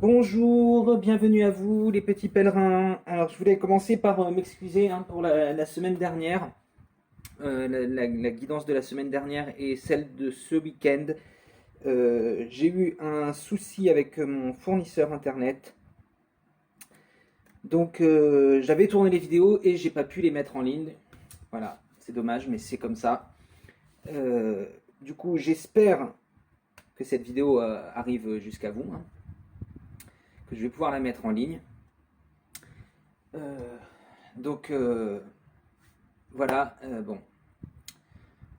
Bonjour, bienvenue à vous les petits pèlerins. Alors je voulais commencer par m'excuser pour la semaine dernière, la guidance de la semaine dernière et celle de ce week-end. J'ai eu un souci avec mon fournisseur internet. Donc j'avais tourné les vidéos et j'ai pas pu les mettre en ligne. Voilà, c'est dommage mais c'est comme ça. Euh, du coup j'espère que cette vidéo arrive jusqu'à vous, que je vais pouvoir la mettre en ligne. Euh, donc voilà, bon,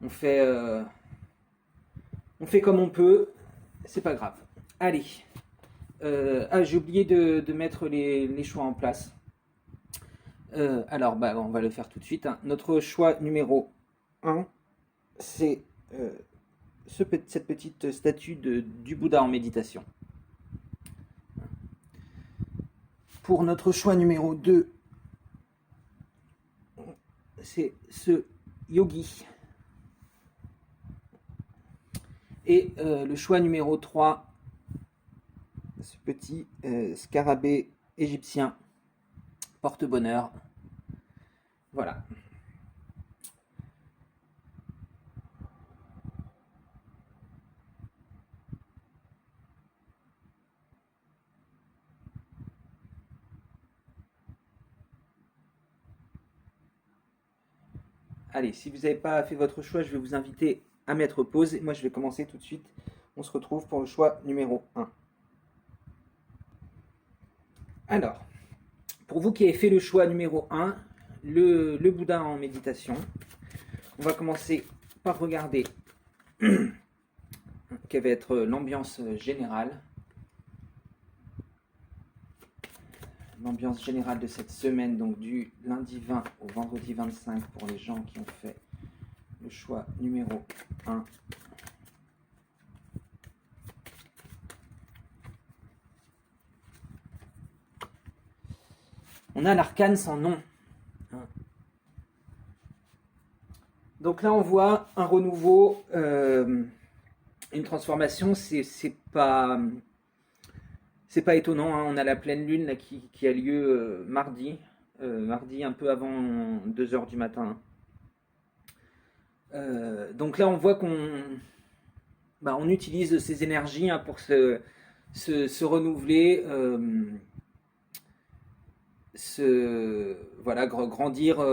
on fait, euh, on fait comme on peut, c'est pas grave. Allez, j'ai oublié de mettre les choix en place. Alors, on va le faire tout de suite, hein. Notre choix numéro un, c'est cette petite statue du Bouddha en méditation. Pour notre choix numéro 2, c'est ce yogi. Et le choix numéro 3, ce petit scarabée égyptien porte-bonheur. Voilà. Allez, si vous n'avez pas fait votre choix, je vais vous inviter à mettre pause. Et moi, je vais commencer tout de suite. On se retrouve pour le choix numéro un. Alors, pour vous qui avez fait le choix numéro un, le Bouddha en méditation, on va commencer par regarder quelle va être l'ambiance générale. L'ambiance générale de cette semaine, donc du lundi 20 au vendredi 25 pour les gens qui ont fait le choix numéro 1. On a l'arcane sans nom. Donc là, on voit un renouveau, une transformation. C'est pas étonnant, hein. On a la pleine lune là, qui a lieu mardi un peu avant 2 heures du matin. Donc là, on voit on utilise ces énergies pour se renouveler, voilà, grandir,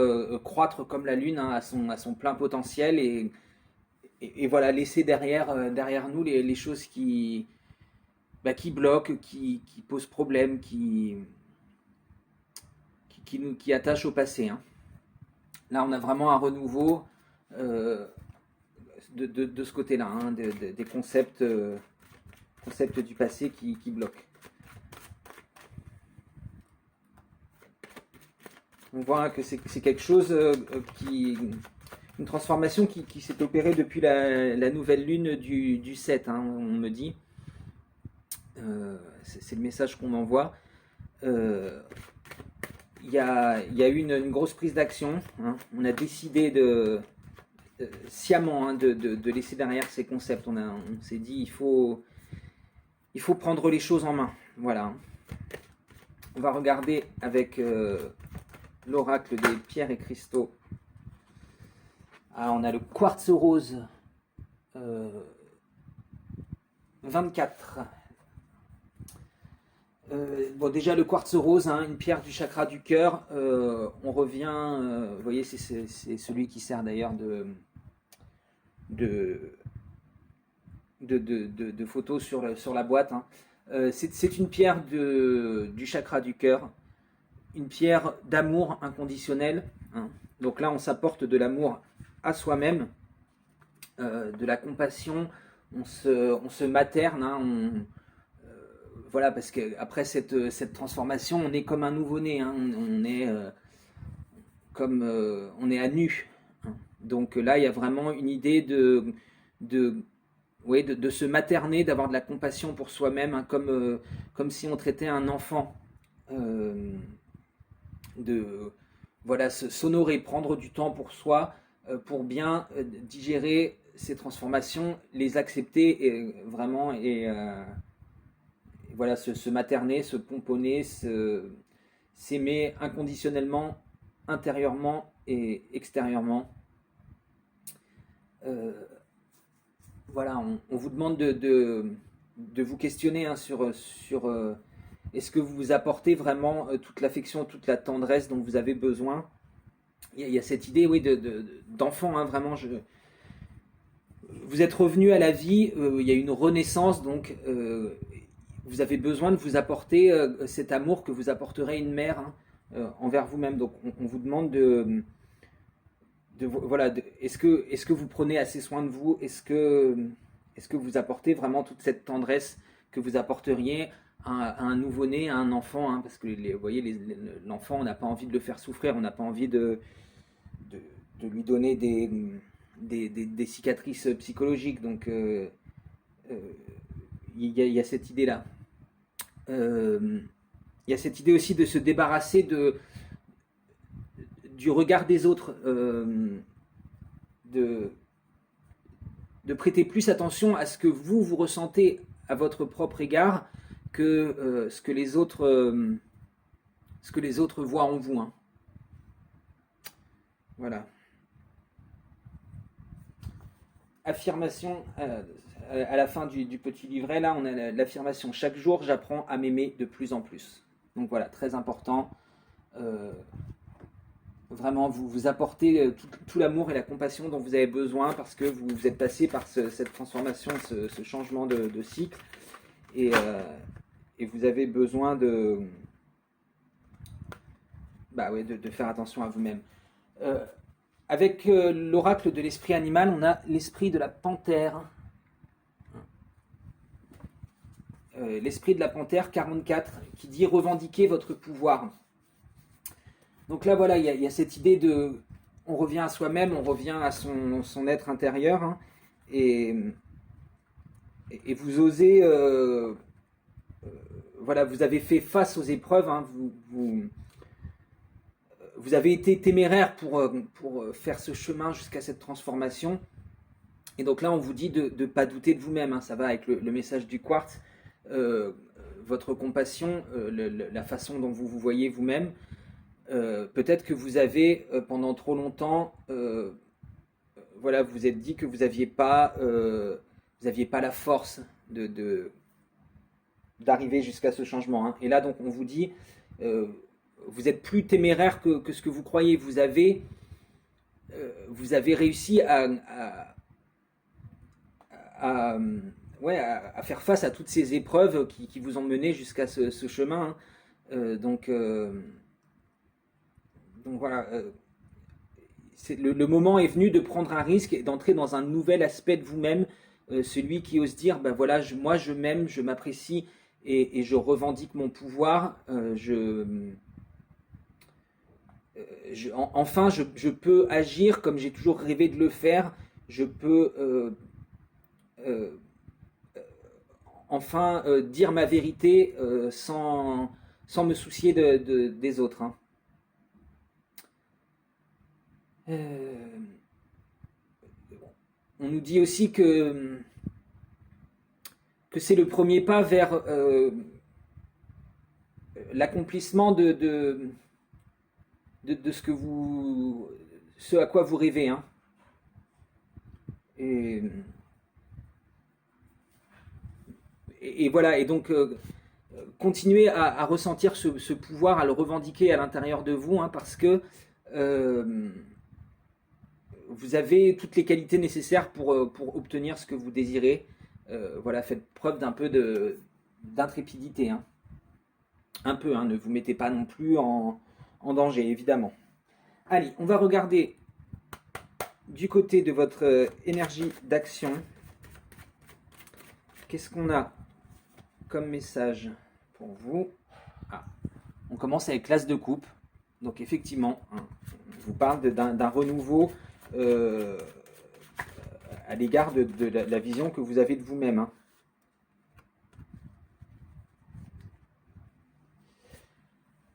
croître comme la lune, à son plein potentiel et voilà, laisser derrière nous les choses qui bloquent, qui posent problème, qui attachent au passé, hein. Là, on a vraiment un renouveau euh, de ce côté-là, hein, des concepts du passé qui bloquent. On voit que c'est quelque chose une transformation qui s'est opérée depuis la nouvelle lune du 7, hein, on me dit. C'est le message qu'on m'envoie. Il y a eu une grosse prise d'action, hein. On a décidé sciemment, de laisser derrière ces concepts. On s'est dit il faut prendre les choses en main. Voilà. On va regarder avec l'oracle des pierres et cristaux. On a le quartz rose 24. Bon, déjà le quartz rose, hein, une pierre du chakra du cœur. On revient, vous voyez, c'est celui qui sert d'ailleurs de, de photos sur la boîte, hein. C'est une pierre du chakra du cœur, une pierre d'amour inconditionnel, hein. Donc là, on s'apporte de l'amour à soi-même, de la compassion, on se materne, hein, voilà, parce qu'après cette transformation, on est comme un nouveau-né, hein, on est on est à nu, hein. Donc là, il y a vraiment une idée de, ouais, de se materner, d'avoir de la compassion pour soi-même, hein, comme si on traitait un enfant, euh, de voilà, s'honorer, prendre du temps pour soi, pour bien digérer ces transformations, les accepter et, vraiment et voilà, se materner, se pomponner, s'aimer inconditionnellement, intérieurement et extérieurement. Euh, voilà, on vous demande de vous questionner hein, sur est-ce que vous vous apportez vraiment toute l'affection, toute la tendresse dont vous avez besoin. Il y a cette idée, oui, d'enfant, hein, vraiment. Vous êtes revenu à la vie, il y a une renaissance, donc vous avez besoin de vous apporter cet amour que vous apporterait une mère hein, envers vous-même. Donc on vous demande voilà, est-ce que vous prenez assez soin de vous? Est-ce que vous apportez vraiment toute cette tendresse que vous apporteriez à un nouveau-né, à un enfant hein, parce que vous voyez, l'enfant, on n'a pas envie de le faire souffrir, on n'a pas envie de, de lui donner des cicatrices psychologiques. Donc il y a cette idée-là. Il y a cette idée aussi de se débarrasser du regard des autres, de prêter plus attention à ce que vous ressentez à votre propre égard que ce que les autres voient en vous. Hein. Voilà. Affirmation, à la fin du petit livret, là, on a l'affirmation « Chaque jour, j'apprends à m'aimer de plus en plus ». Donc voilà, très important. Vraiment, vous apportez tout l'amour et la compassion dont vous avez besoin parce que vous êtes passé par cette transformation, ce changement de cycle. Et vous avez besoin de faire attention à vous-même. Avec l'oracle de l'esprit animal, on a l'esprit de la panthère. L'esprit de la panthère 44 qui dit revendiquez votre pouvoir. Donc là voilà, il y a cette idée de on revient à soi-même, on revient à son être intérieur hein, et vous osez voilà, vous avez fait face aux épreuves, hein, vous avez été téméraire pour faire ce chemin jusqu'à cette transformation. Et donc là, on vous dit de ne pas douter de vous-même. Hein, ça va avec le message du quartz. Votre compassion, la façon dont vous vous voyez vous-même. Peut-être que vous avez, pendant trop longtemps, voilà, vous vous êtes dit que vous n'aviez pas la force d'arriver jusqu'à ce changement. Hein. Et là, donc, on vous dit, vous êtes plus téméraire que ce que vous croyez. Vous avez réussi à faire face à toutes ces épreuves qui vous ont mené jusqu'à ce chemin. Hein. Donc voilà, le moment est venu de prendre un risque et d'entrer dans un nouvel aspect de vous-même, celui qui ose dire, ben voilà, moi je m'aime, je m'apprécie et je revendique mon pouvoir. Enfin, je peux agir comme j'ai toujours rêvé de le faire. Je peux enfin dire ma vérité sans me soucier des autres. Hein. On nous dit aussi que c'est le premier pas vers l'accomplissement de ce à quoi vous rêvez. Hein. Et voilà, et donc continuez à ressentir ce pouvoir, à le revendiquer à l'intérieur de vous, hein, parce que vous avez toutes les qualités nécessaires pour obtenir ce que vous désirez. Voilà, faites preuve d'un peu d'intrépidité. Hein. Un peu, hein, ne vous mettez pas non plus en danger, évidemment. Allez, on va regarder du côté de votre énergie d'action. Qu'est-ce qu'on a comme message pour vous? On commence avec l'As de coupe. Donc effectivement, hein, on vous parle d'un renouveau à l'égard de la vision que vous avez de vous-même.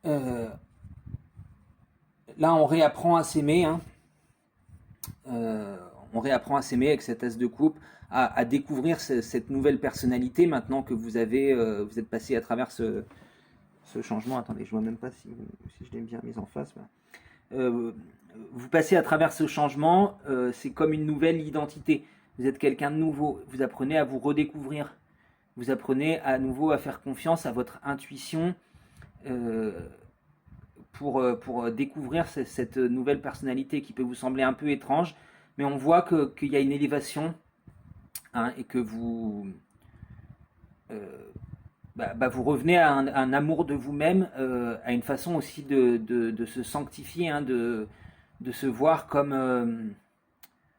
Hein. Là, on réapprend à s'aimer. Hein. On réapprend à s'aimer avec cet as de coupe, à découvrir cette nouvelle personnalité maintenant que vous êtes passé à travers ce changement. Attendez, je vois même pas si je l'ai bien mise en face. Vous passez à travers ce changement, c'est comme une nouvelle identité. Vous êtes quelqu'un de nouveau. Vous apprenez à vous redécouvrir. Vous apprenez à nouveau à faire confiance à votre intuition pour découvrir cette nouvelle personnalité qui peut vous sembler un peu étrange, mais on voit qu'il y a une élévation, hein, et que vous vous revenez à un amour de vous-même, à une façon aussi de se sanctifier, hein, de se voir comme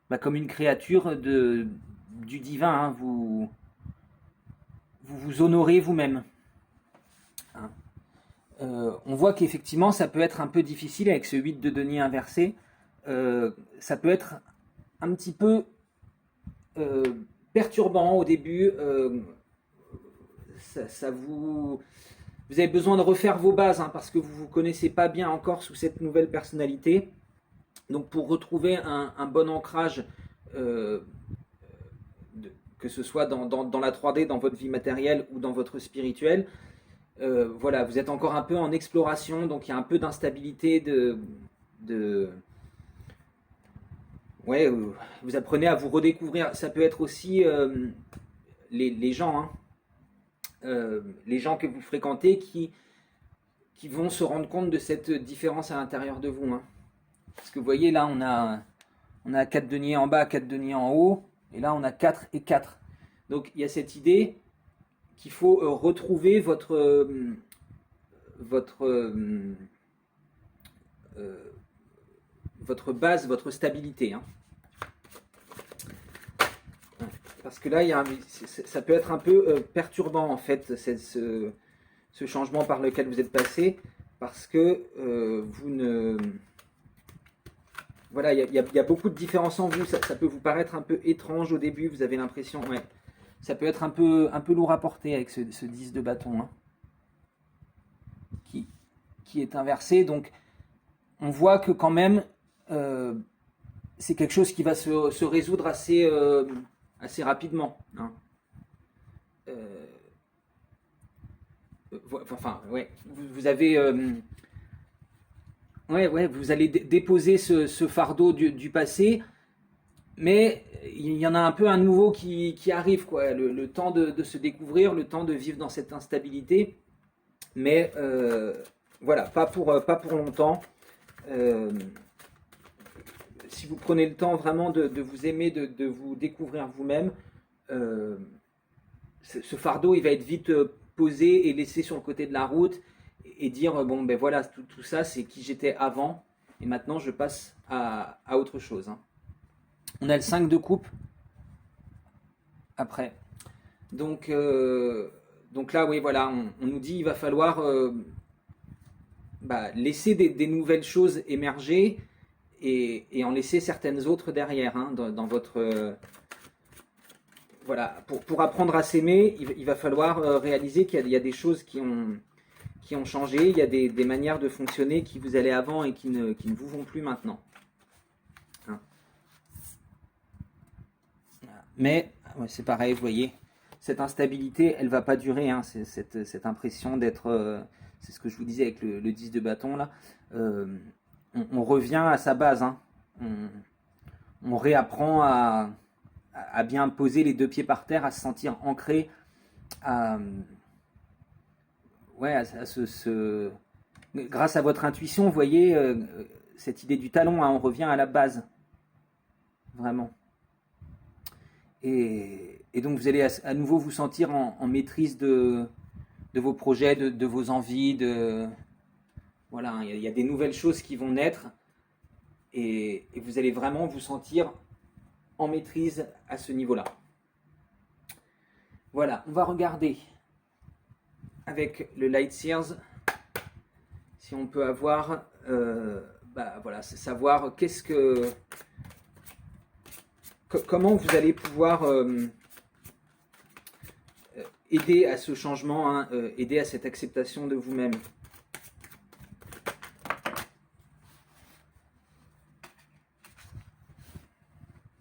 une créature du divin, hein. Vous honorez vous-même, hein. On voit qu'effectivement ça peut être un peu difficile avec ce 8 de denier inversé. Ça peut être un petit peu perturbant au début. Vous avez besoin de refaire vos bases, hein, parce que vous ne vous connaissez pas bien encore sous cette nouvelle personnalité. Donc pour retrouver un bon ancrage, que ce soit dans la 3D, dans votre vie matérielle ou dans votre spirituel, voilà, vous êtes encore un peu en exploration, donc il y a un peu d'instabilité, ouais, vous apprenez à vous redécouvrir. Ça peut être aussi les gens, hein, les gens que vous fréquentez qui vont se rendre compte de cette différence à l'intérieur de vous, hein. Parce que vous voyez, là, on a 4 deniers en bas, 4 deniers en haut, et là, on a 4 et 4. Donc, il y a cette idée qu'il faut retrouver votre base, votre stabilité, hein. Parce que là, ça peut être un peu perturbant, en fait, ce changement par lequel vous êtes passé, parce que vous ne... Voilà, il y a beaucoup de différences en vous. Ça peut vous paraître un peu étrange au début. Vous avez l'impression, ouais, ça peut être un peu lourd à porter avec ce 10 de bâton, hein, qui est inversé. Donc, on voit que quand même, c'est quelque chose qui va se résoudre assez rapidement, hein. Enfin, ouais, vous avez... ouais, vous allez déposer ce fardeau du passé, mais il y en a un peu un nouveau qui arrive, quoi. Le temps de se découvrir, le temps de vivre dans cette instabilité, mais voilà, pas pour longtemps. Si vous prenez le temps vraiment de vous aimer, de vous découvrir vous-même, ce fardeau, il va être vite posé et laissé sur le côté de la route, et dire, bon, ben voilà, tout ça, c'est qui j'étais avant, et maintenant, je passe à autre chose, hein. On a le 5 de coupe, après. Donc là, oui, voilà, on nous dit, il va falloir laisser des nouvelles choses émerger, et en laisser certaines autres derrière, hein, dans votre... voilà, pour apprendre à s'aimer, il va falloir réaliser qu'il y a des choses qui ont changé, il y a des manières de fonctionner qui vous allaient avant et qui ne vous vont plus maintenant, hein. Mais c'est pareil, vous voyez, cette instabilité, elle va pas durer, hein, cette impression d'être... c'est ce que je vous disais avec le 10 de bâton, là. On revient à sa base, hein. On réapprend à bien poser les deux pieds par terre, à se sentir ancré, grâce à votre intuition, vous voyez, cette idée du talon, hein, on revient à la base, vraiment. Et donc vous allez à nouveau vous sentir en maîtrise de vos projets, de vos envies, voilà, il y a des nouvelles choses qui vont naître, et vous allez vraiment vous sentir en maîtrise à ce niveau-là. Voilà, on va regarder avec le Light Seers si on peut avoir, voilà, savoir comment vous allez pouvoir aider à ce changement, hein, aider à cette acceptation de vous-même.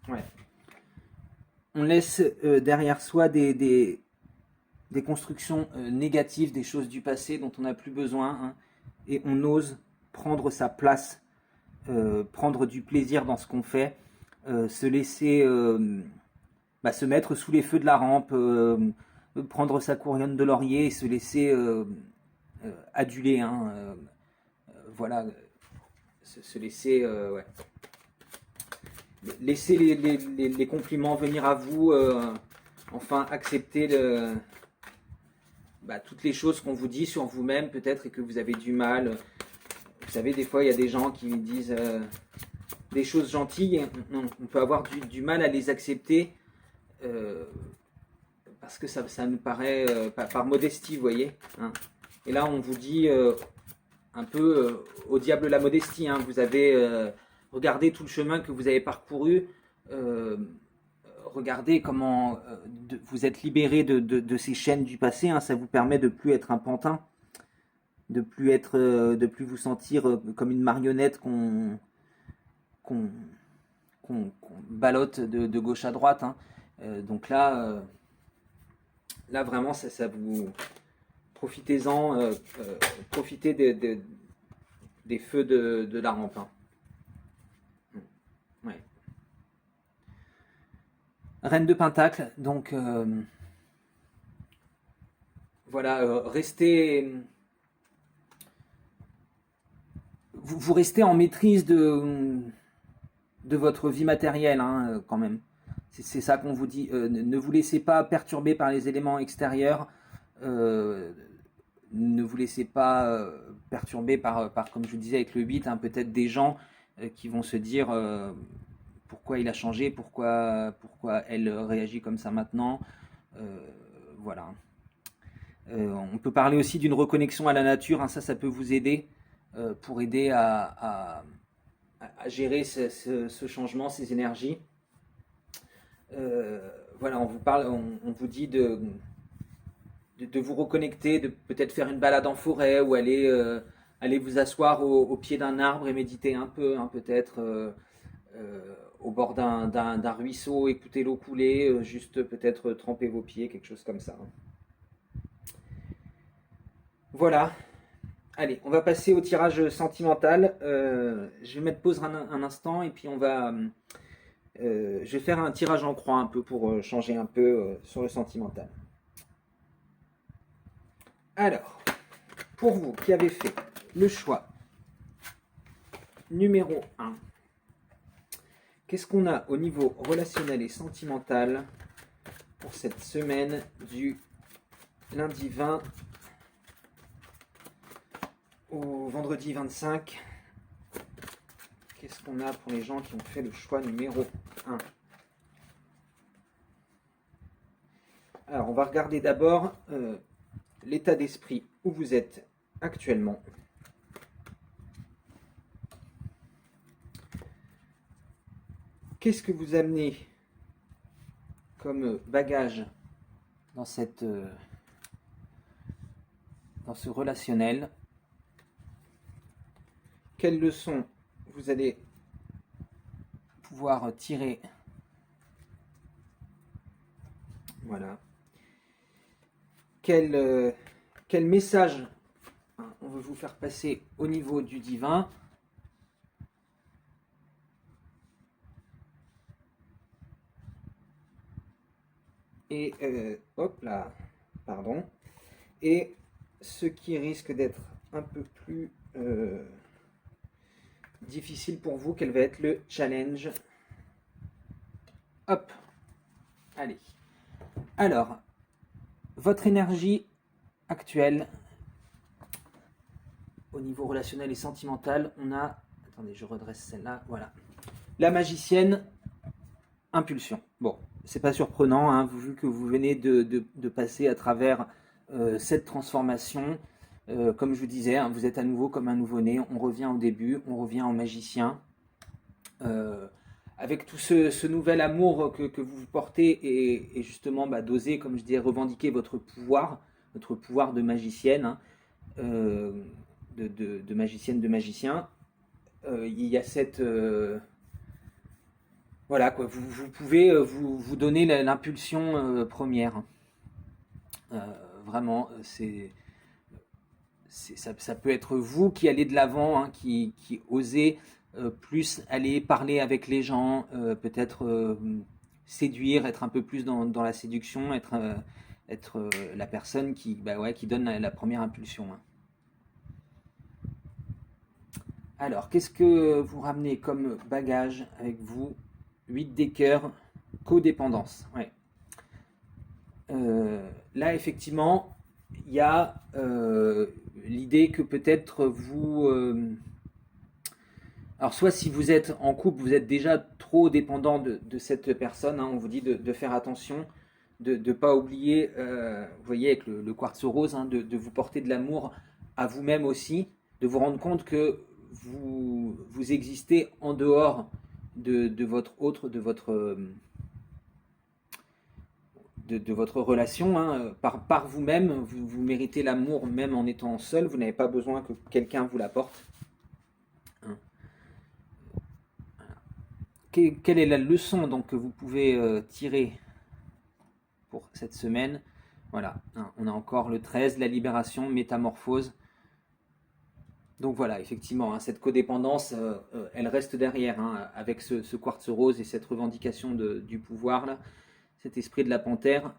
Ouais. on laisse derrière soi des constructions négatives, des choses du passé dont on n'a plus besoin, hein, et on ose prendre sa place, prendre du plaisir dans ce qu'on fait, se laisser se mettre sous les feux de la rampe, prendre sa couronne de laurier et se laisser aduler, hein, voilà, se laisser, ouais. Laissez les compliments venir à vous, enfin accepter toutes les choses qu'on vous dit sur vous-même peut-être et que vous avez du mal. Vous savez, des fois il y a des gens qui disent des choses gentilles et on peut avoir du mal à les accepter parce que ça nous paraît par modestie, vous voyez, hein. Et là on vous dit un peu au diable la modestie, hein. Vous avez regardé tout le chemin que vous avez parcouru, regardez comment vous êtes libéré de ces chaînes du passé, hein. Ça vous permet de plus être un pantin, de plus vous sentir comme une marionnette qu'on ballotte de gauche à droite, hein. Donc là vraiment ça vous profitez-en, profitez des feux de la rampe, hein. Ouais. Reine de Pentacle, donc voilà, restez. Vous restez en maîtrise de votre vie matérielle, hein, quand même. C'est ça qu'on vous dit. Ne vous laissez pas perturber par les éléments extérieurs. Ne vous laissez pas perturber par, comme je vous disais avec le 8, hein, peut-être des gens qui vont se dire pourquoi il a changé, pourquoi elle réagit comme ça maintenant. Voilà. On peut parler aussi d'une reconnexion à la nature, hein, ça peut vous aider pour aider à gérer ce changement, ces énergies. Voilà, on vous dit de vous reconnecter, de peut-être faire une balade en forêt ou aller vous asseoir au pied d'un arbre et méditer un peu, hein, peut-être au bord d'un ruisseau, écouter l'eau couler, juste peut-être tremper vos pieds, quelque chose comme ça. Voilà. Allez, on va passer au tirage sentimental. Je vais mettre pause un instant et puis je vais faire un tirage en croix un peu pour changer un peu sur le sentimental. Alors, pour vous qui avez fait le choix numéro 1, qu'est-ce qu'on a au niveau relationnel et sentimental pour cette semaine du lundi 20 au vendredi 25? Qu'est-ce qu'on a pour les gens qui ont fait le choix numéro 1? Alors, on va regarder d'abord l'état d'esprit où vous êtes actuellement. Qu'est-ce que vous amenez comme bagage dans ce relationnel? Quelles leçons vous allez pouvoir tirer? Voilà. Quel message on veut vous faire passer au niveau du divin? Et hop là, pardon. Et ce qui risque d'être un peu plus difficile pour vous, quel va être le challenge? Hop, allez. Alors, votre énergie actuelle au niveau relationnel et sentimental, on a, attendez, je redresse celle-là, voilà. La magicienne, impulsion. Bon, c'est pas surprenant, hein, vu que vous venez de passer à travers cette transformation. Comme je vous disais, hein, vous êtes à nouveau comme un nouveau-né, on revient au début, on revient en magicien. Avec tout ce nouvel amour que vous portez et justement d'oser, comme je disais, revendiquer votre pouvoir de magicienne, hein, de magicienne, de magicien. Il y a cette Voilà, quoi, vous pouvez vous donner l'impulsion première. Euh, Vraiment, ça peut être vous qui allez de l'avant, hein, qui osez plus aller parler avec les gens, peut-être séduire, être un peu plus dans la séduction, être la personne qui, bah ouais, qui donne la première impulsion, hein. Alors, qu'est-ce que vous ramenez comme bagage avec vous? 8 des cœurs, codépendance. Ouais. Là, effectivement, il y a l'idée que peut-être vous... alors, soit si vous êtes en couple, vous êtes déjà trop dépendant de cette personne, hein, on vous dit de faire attention, de ne pas oublier, vous voyez, avec le quartz rose, hein, de vous porter de l'amour à vous-même aussi, de vous rendre compte que vous existez en dehors de votre autre, de votre relation, hein, par vous-même. Vous méritez l'amour même en étant seul, vous n'avez pas besoin que quelqu'un vous l'apporte, hein. Quelle est la leçon donc que vous pouvez tirer pour cette semaine? Voilà, hein, on a encore le 13, la libération, métamorphose. Donc voilà, effectivement, hein, cette codépendance, elle reste derrière, hein, avec ce quartz rose et cette revendication du pouvoir, là, cet esprit de la panthère.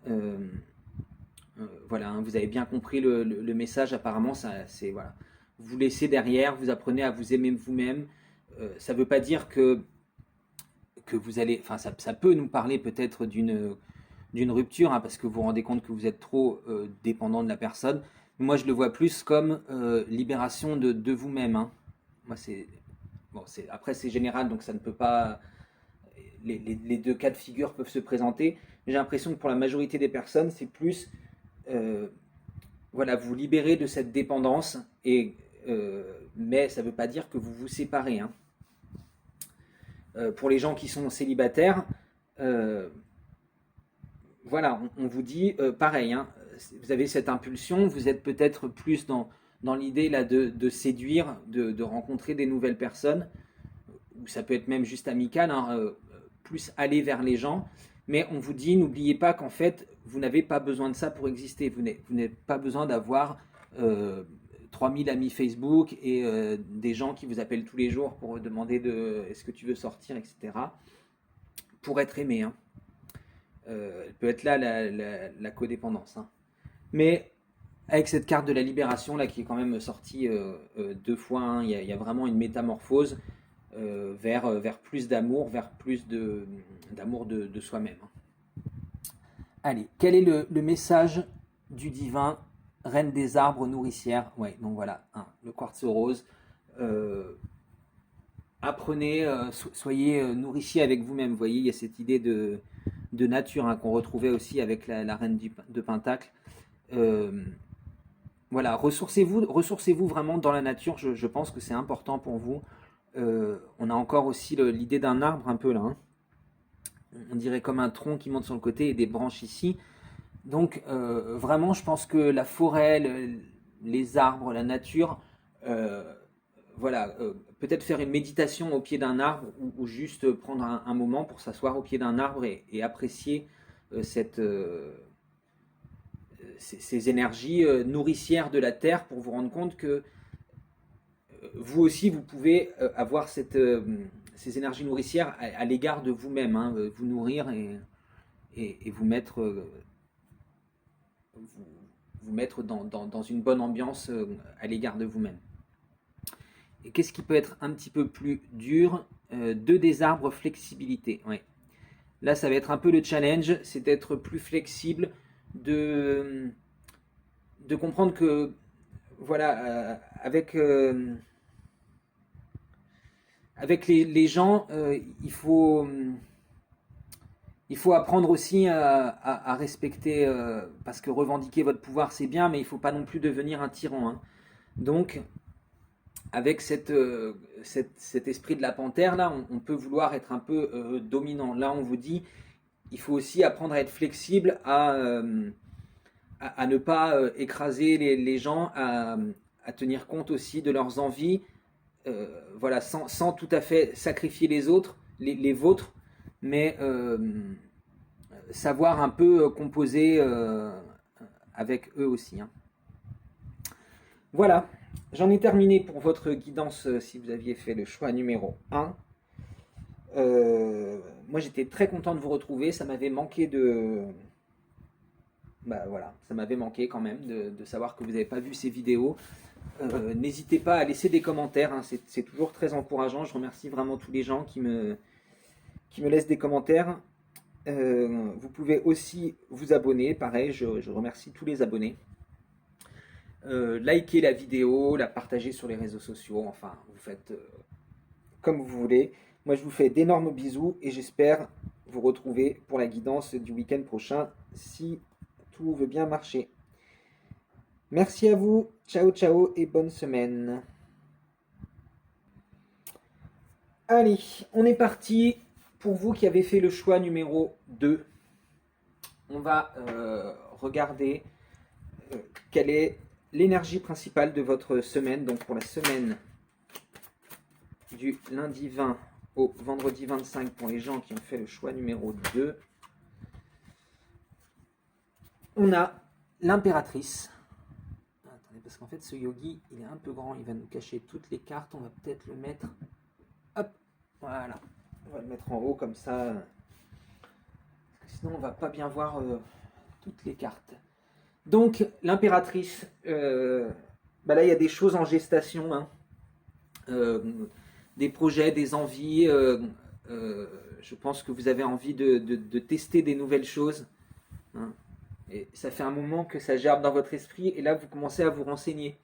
Voilà, hein, vous avez bien compris le message, apparemment, c'est voilà. Vous vous laissez derrière, vous apprenez à vous aimer vous-même. Ça ne veut pas dire que vous allez. Enfin, ça peut nous parler peut-être d'une rupture, hein, parce que vous vous rendez compte que vous êtes trop dépendant de la personne. Moi, je le vois plus comme libération de vous-même, hein. Moi, c'est bon, après c'est général, donc ça ne peut pas. Les deux cas de figure peuvent se présenter. Mais j'ai l'impression que pour la majorité des personnes, c'est plus euh, voilà, vous libérer de cette dépendance. Mais ça ne veut pas dire que vous vous séparez, hein. Pour les gens qui sont célibataires, euh, voilà, on vous dit pareil, hein, vous avez cette impulsion, vous êtes peut-être plus dans l'idée là de séduire, de rencontrer des nouvelles personnes, ou ça peut être même juste amical, hein, plus aller vers les gens, mais on vous dit, n'oubliez pas qu'en fait, vous n'avez pas besoin de ça pour exister, vous n'avez pas besoin d'avoir 3000 amis Facebook et des gens qui vous appellent tous les jours pour demander est-ce que tu veux sortir, etc., pour être aimé, hein. Elle peut être là la codépendance, hein. Mais avec cette carte de la libération là qui est quand même sortie deux fois, hein, il y a vraiment une métamorphose vers plus d'amour, vers plus d'amour de soi-même, hein. Allez, quel est le message du divin, reine des arbres, nourricière? Ouais, donc voilà, hein, le quartz rose. Euh, Apprenez, soyez nourricier avec vous-même. Vous voyez, il y a cette idée de nature, hein, qu'on retrouvait aussi avec la reine de Pentacle. Euh, voilà, ressourcez-vous vraiment dans la nature. Je pense que c'est important pour vous. On a encore aussi l'idée d'un arbre un peu là, hein. On dirait comme un tronc qui monte sur le côté et des branches ici. Donc vraiment, je pense que la forêt, les arbres, la nature, euh, voilà, peut-être faire une méditation au pied d'un arbre ou juste prendre un moment pour s'asseoir au pied d'un arbre et apprécier cette, ces énergies nourricières de la terre pour vous rendre compte que vous aussi, vous pouvez avoir ces énergies nourricières à l'égard de vous-même, hein, vous nourrir et vous mettre, vous, vous mettre dans une bonne ambiance à l'égard de vous-même. Et qu'est-ce qui peut être un petit peu plus dur? Deux des arbres, flexibilité. Ouais. Là, ça va être un peu le challenge, c'est d'être plus flexible, de, de comprendre que, voilà, avec les gens, il faut apprendre aussi à respecter, parce que revendiquer votre pouvoir, c'est bien, mais il ne faut pas non plus devenir un tyran, hein. Donc, avec cet esprit de la panthère, là, on peut vouloir être un peu dominant. Là, on vous dit, il faut aussi apprendre à être flexible, à ne pas écraser les gens, à tenir compte aussi de leurs envies, voilà, sans tout à fait sacrifier les autres, les vôtres, mais savoir un peu composer avec eux aussi, hein. Voilà, j'en ai terminé pour votre guidance si vous aviez fait le choix numéro 1. Moi j'étais très content de vous retrouver, ça m'avait manqué de... Bah voilà, ça m'avait manqué quand même de savoir que vous n'avez pas vu ces vidéos. N'hésitez pas à laisser des commentaires, hein, c'est toujours très encourageant. Je remercie vraiment tous les gens qui me laissent des commentaires. Vous pouvez aussi vous abonner, pareil, je remercie tous les abonnés. Likez la vidéo, la partagez sur les réseaux sociaux, enfin, vous faites comme vous voulez. Moi, je vous fais d'énormes bisous et j'espère vous retrouver pour la guidance du week-end prochain, si tout veut bien marcher. Merci à vous, ciao ciao et bonne semaine. Allez, on est parti. Pour vous qui avez fait le choix numéro 2, on va regarder quelle est l'énergie principale de votre semaine. Donc pour la semaine du lundi 20 au vendredi 25 pour les gens qui ont fait le choix numéro 2. On a l'impératrice. Attendez, parce qu'en fait ce yogi, il est un peu grand, il va nous cacher toutes les cartes. On va peut-être le mettre... Hop, voilà. On va le mettre en haut comme ça. Parce que sinon on va pas bien voir toutes les cartes. Donc l'impératrice, là il y a des choses en gestation, hein. Des projets, des envies. Je pense que vous avez envie de tester des nouvelles choses, hein. Et ça fait un moment que ça gerbe dans votre esprit et là vous commencez à vous renseigner.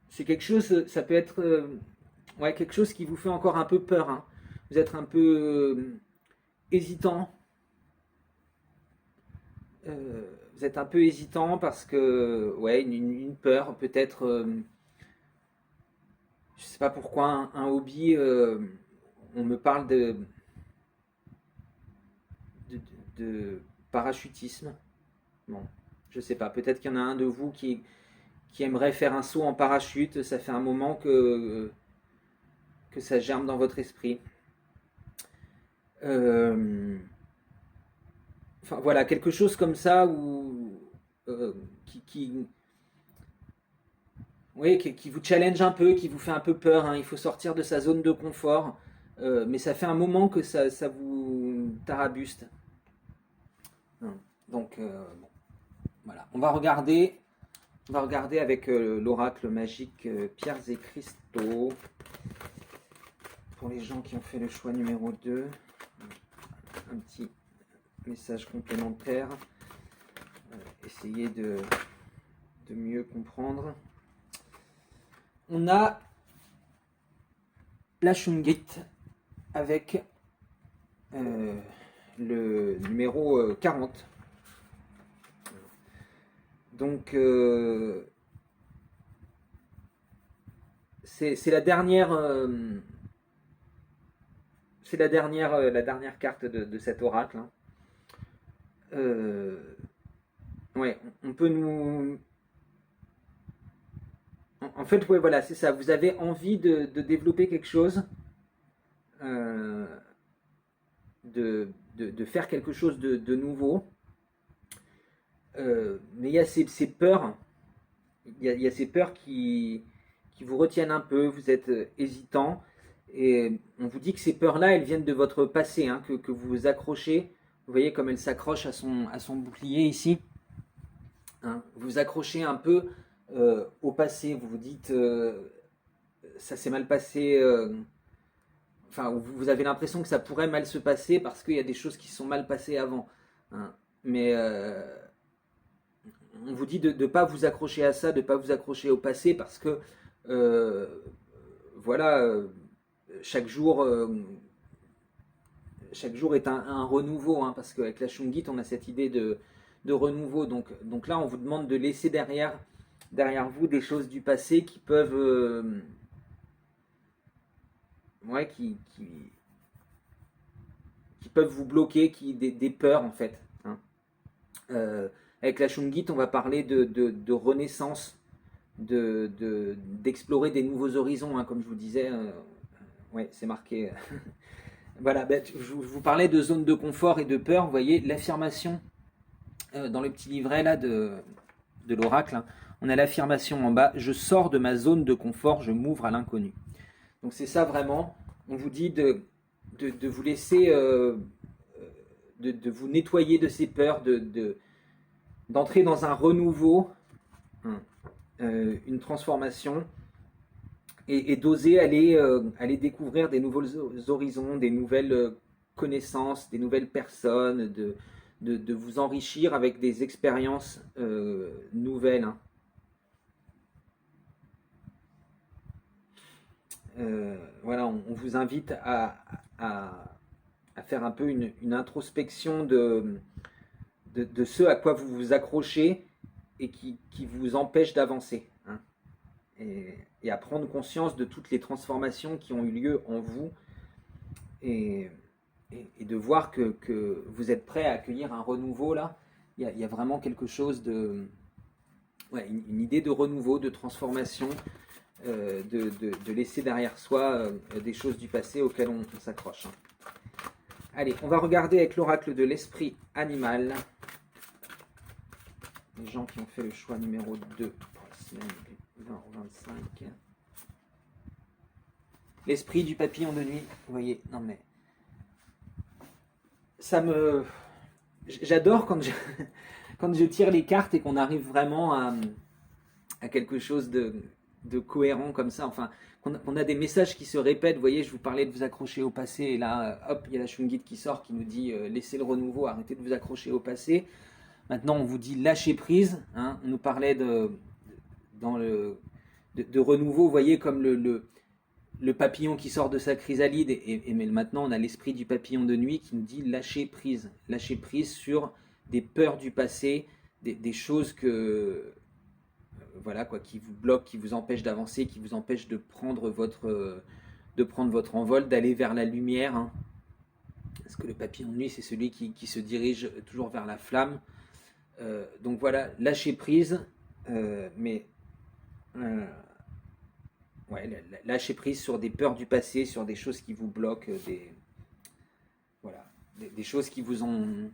C'est quelque chose, ça peut être quelque chose qui vous fait encore un peu peur, hein. Vous êtes un peu hésitant. Vous êtes un peu hésitant parce que une peur peut-être. Je sais pas pourquoi un hobby. On me parle de, de parachutisme. Bon, je sais pas. Peut-être qu'il y en a un de vous qui aimerait faire un saut en parachute. Ça fait un moment que ça germe dans votre esprit. Enfin voilà, quelque chose comme ça qui vous challenge un peu, qui vous fait un peu peur, hein. Il faut sortir de sa zone de confort. Mais ça fait un moment que ça vous tarabuste. Donc, bon, voilà. On va regarder avec l'oracle magique Pierres et Cristaux. Pour les gens qui ont fait le choix numéro 2, un petit message complémentaire. Essayez de mieux comprendre. On a la Shungit avec le numéro 40. Donc c'est la dernière la dernière carte de cet oracle, hein. Ouais, on peut nous... En fait, ouais, voilà, c'est ça. Vous avez envie de développer quelque chose, de faire quelque chose de nouveau. Mais il y a ces peurs, il y a ces peurs qui vous retiennent un peu, vous êtes hésitant. Et on vous dit que ces peurs-là, elles viennent de votre passé, hein, que vous vous accrochez. Vous voyez comme elle s'accroche à son bouclier ici, hein. Vous vous accrochez un peu au passé. Vous vous dites, ça s'est mal passé. Enfin, vous avez l'impression que ça pourrait mal se passer parce qu'il y a des choses qui se sont mal passées avant, hein. Mais on vous dit de ne pas vous accrocher à ça, de ne pas vous accrocher au passé parce que voilà, chaque jour est un renouveau, hein, parce qu'avec la Shungit on a cette idée de renouveau. Donc là on vous demande de laisser derrière vous des choses du passé qui peuvent qui peuvent vous bloquer, des peurs en fait, hein. Avec la Shungit on va parler de renaissance, d'explorer des nouveaux horizons, hein, comme je vous disais. Ouais, c'est marqué. Voilà, je vous parlais de zone de confort et de peur. Vous voyez, l'affirmation dans le petit livret là de l'oracle, hein, on a l'affirmation en bas, je sors de ma zone de confort, je m'ouvre à l'inconnu. Donc c'est ça vraiment, on vous dit de vous laisser, de vous nettoyer de ces peurs, d'entrer dans un renouveau, hein, une transformation, et d'oser aller découvrir des nouveaux horizons, des nouvelles connaissances, des nouvelles personnes, de vous enrichir avec des expériences nouvelles, hein. Voilà, on vous invite à faire un peu une introspection de ce à quoi vous vous accrochez et qui vous empêche d'avancer, hein, et à prendre conscience de toutes les transformations qui ont eu lieu en vous, et, et de voir que vous êtes prêt à accueillir un renouveau là. Il y a vraiment quelque chose de... Ouais, une idée de renouveau, de transformation, de laisser derrière soi des choses du passé auxquelles on s'accroche, hein. Allez, on va regarder avec l'oracle de l'esprit animal. Les gens qui ont fait le choix numéro 2 pour la semaine du 20 au 25. L'esprit du papillon de nuit. Vous voyez, non mais... Ça me... J'adore quand je tire les cartes et qu'on arrive vraiment à quelque chose de cohérent comme ça. Enfin, qu'on a des messages qui se répètent. Vous voyez, je vous parlais de vous accrocher au passé. Et là, hop, il y a la Shungit qui sort qui nous dit laissez le renouveau, arrêtez de vous accrocher au passé. Maintenant, on vous dit lâcher prise, hein. On nous parlait de renouveau, vous voyez, comme le papillon qui sort de sa chrysalide. Mais maintenant, on a l'esprit du papillon de nuit qui nous dit lâcher prise. Lâcher prise sur des peurs du passé, des choses voilà, quoi, qui vous bloquent, qui vous empêchent d'avancer, qui vous empêchent de prendre votre envol, d'aller vers la lumière, hein. Parce que le papillon de nuit, c'est celui qui se dirige toujours vers la flamme. Donc voilà, lâcher prise, mais ouais, lâcher prise sur des peurs du passé, sur des choses qui vous bloquent, voilà, des choses qui vous ont,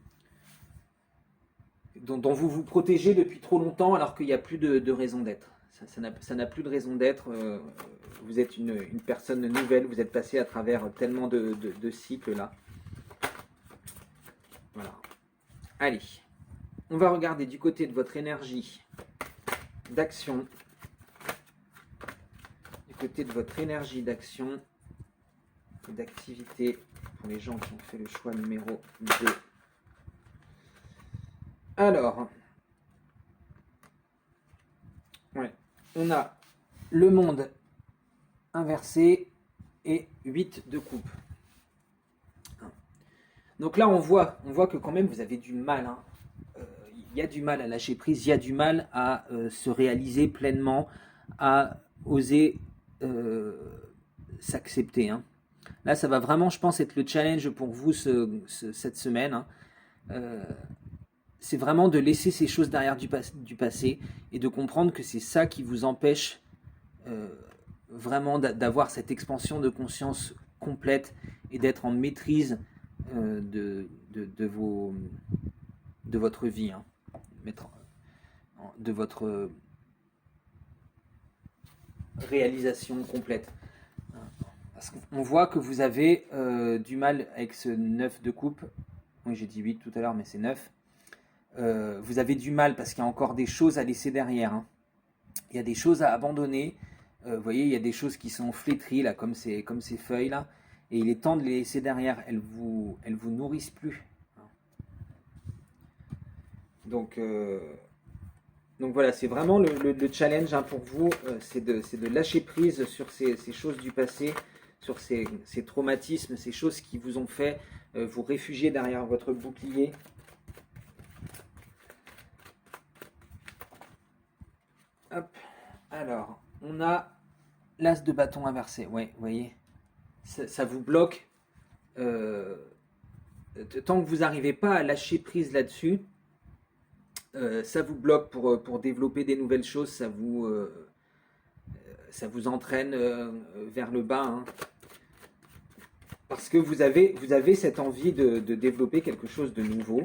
dont vous vous protégez depuis trop longtemps alors qu'il n'y a plus de raison d'être. Ça n'a plus de raison d'être. Vous êtes une personne nouvelle, vous êtes passé à travers tellement de cycles là. Voilà. Allez, on va regarder du côté de votre énergie d'action. Du côté de votre énergie d'action et d'activité pour les gens qui ont fait le choix numéro 2. Alors, ouais, on a le monde inversé et 8 de coupe. Donc là, on voit que quand même vous avez du mal, hein. Il y a du mal à lâcher prise, il y a du mal à se réaliser pleinement, à oser s'accepter, hein. Là, ça va vraiment, je pense, être le challenge pour vous cette semaine, hein. C'est vraiment de laisser ces choses derrière du passé et de comprendre que c'est ça qui vous empêche vraiment d'avoir cette expansion de conscience complète et d'être en maîtrise de votre vie, hein. De votre réalisation complète. Parce qu'on voit que vous avez du mal avec ce 9 de coupe. Oui, j'ai dit 8 tout à l'heure, mais c'est 9. Vous avez du mal parce qu'il y a encore des choses à laisser derrière, hein. Il y a des choses à abandonner. Vous voyez, il y a des choses qui sont flétries, là, comme ces feuilles là. Et il est temps de les laisser derrière. Elles vous nourrissent plus. Donc voilà, c'est vraiment le challenge, hein, pour vous, c'est de lâcher prise sur ces choses du passé, sur ces traumatismes, ces choses qui vous ont fait vous réfugier derrière votre bouclier. Hop, alors, on a l'as de bâton inversé, ouais, vous voyez, ça vous bloque. Tant que vous n'arrivez pas à lâcher prise là-dessus, ça vous bloque pour développer des nouvelles choses, ça vous entraîne vers le bas, hein. Parce que vous avez cette envie de développer quelque chose de nouveau,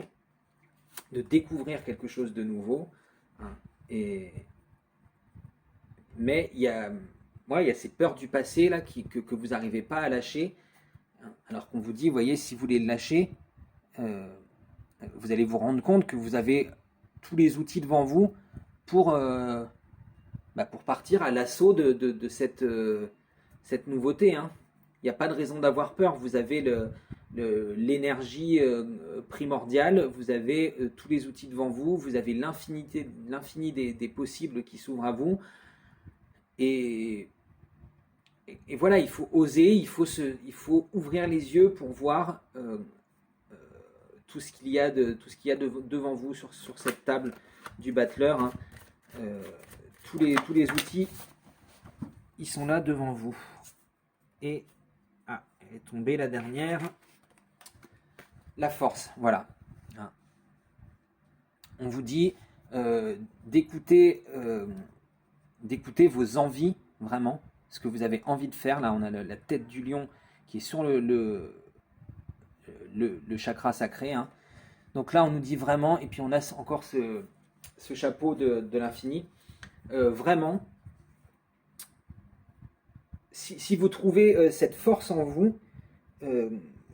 de découvrir quelque chose de nouveau. Hein, et, mais il y a ces peurs du passé là, que vous n'arrivez pas à lâcher. Hein, alors qu'on vous dit, vous voyez, si vous les lâchez, euh, vous allez vous rendre compte que vous avez tous les outils devant vous pour, pour partir à l'assaut de cette nouveauté. Hein. Il n'y a pas de raison d'avoir peur. Vous avez l'énergie primordiale, vous avez tous les outils devant vous, vous avez l'infini des possibles qui s'ouvrent à vous. Et, et voilà, il faut oser, il faut ouvrir les yeux pour voir tout ce qu'il y a, devant vous sur cette table du battleur. Hein. Euh, tous les outils, ils sont là devant vous. Et elle est tombée la dernière. La force, voilà. Hein. On vous dit d'écouter vos envies, vraiment, ce que vous avez envie de faire. Là, on a la tête du lion qui est sur le chakra sacré. Hein. Donc là, on nous dit vraiment, et puis on a encore ce chapeau de l'infini. Vraiment, si vous trouvez cette force en vous,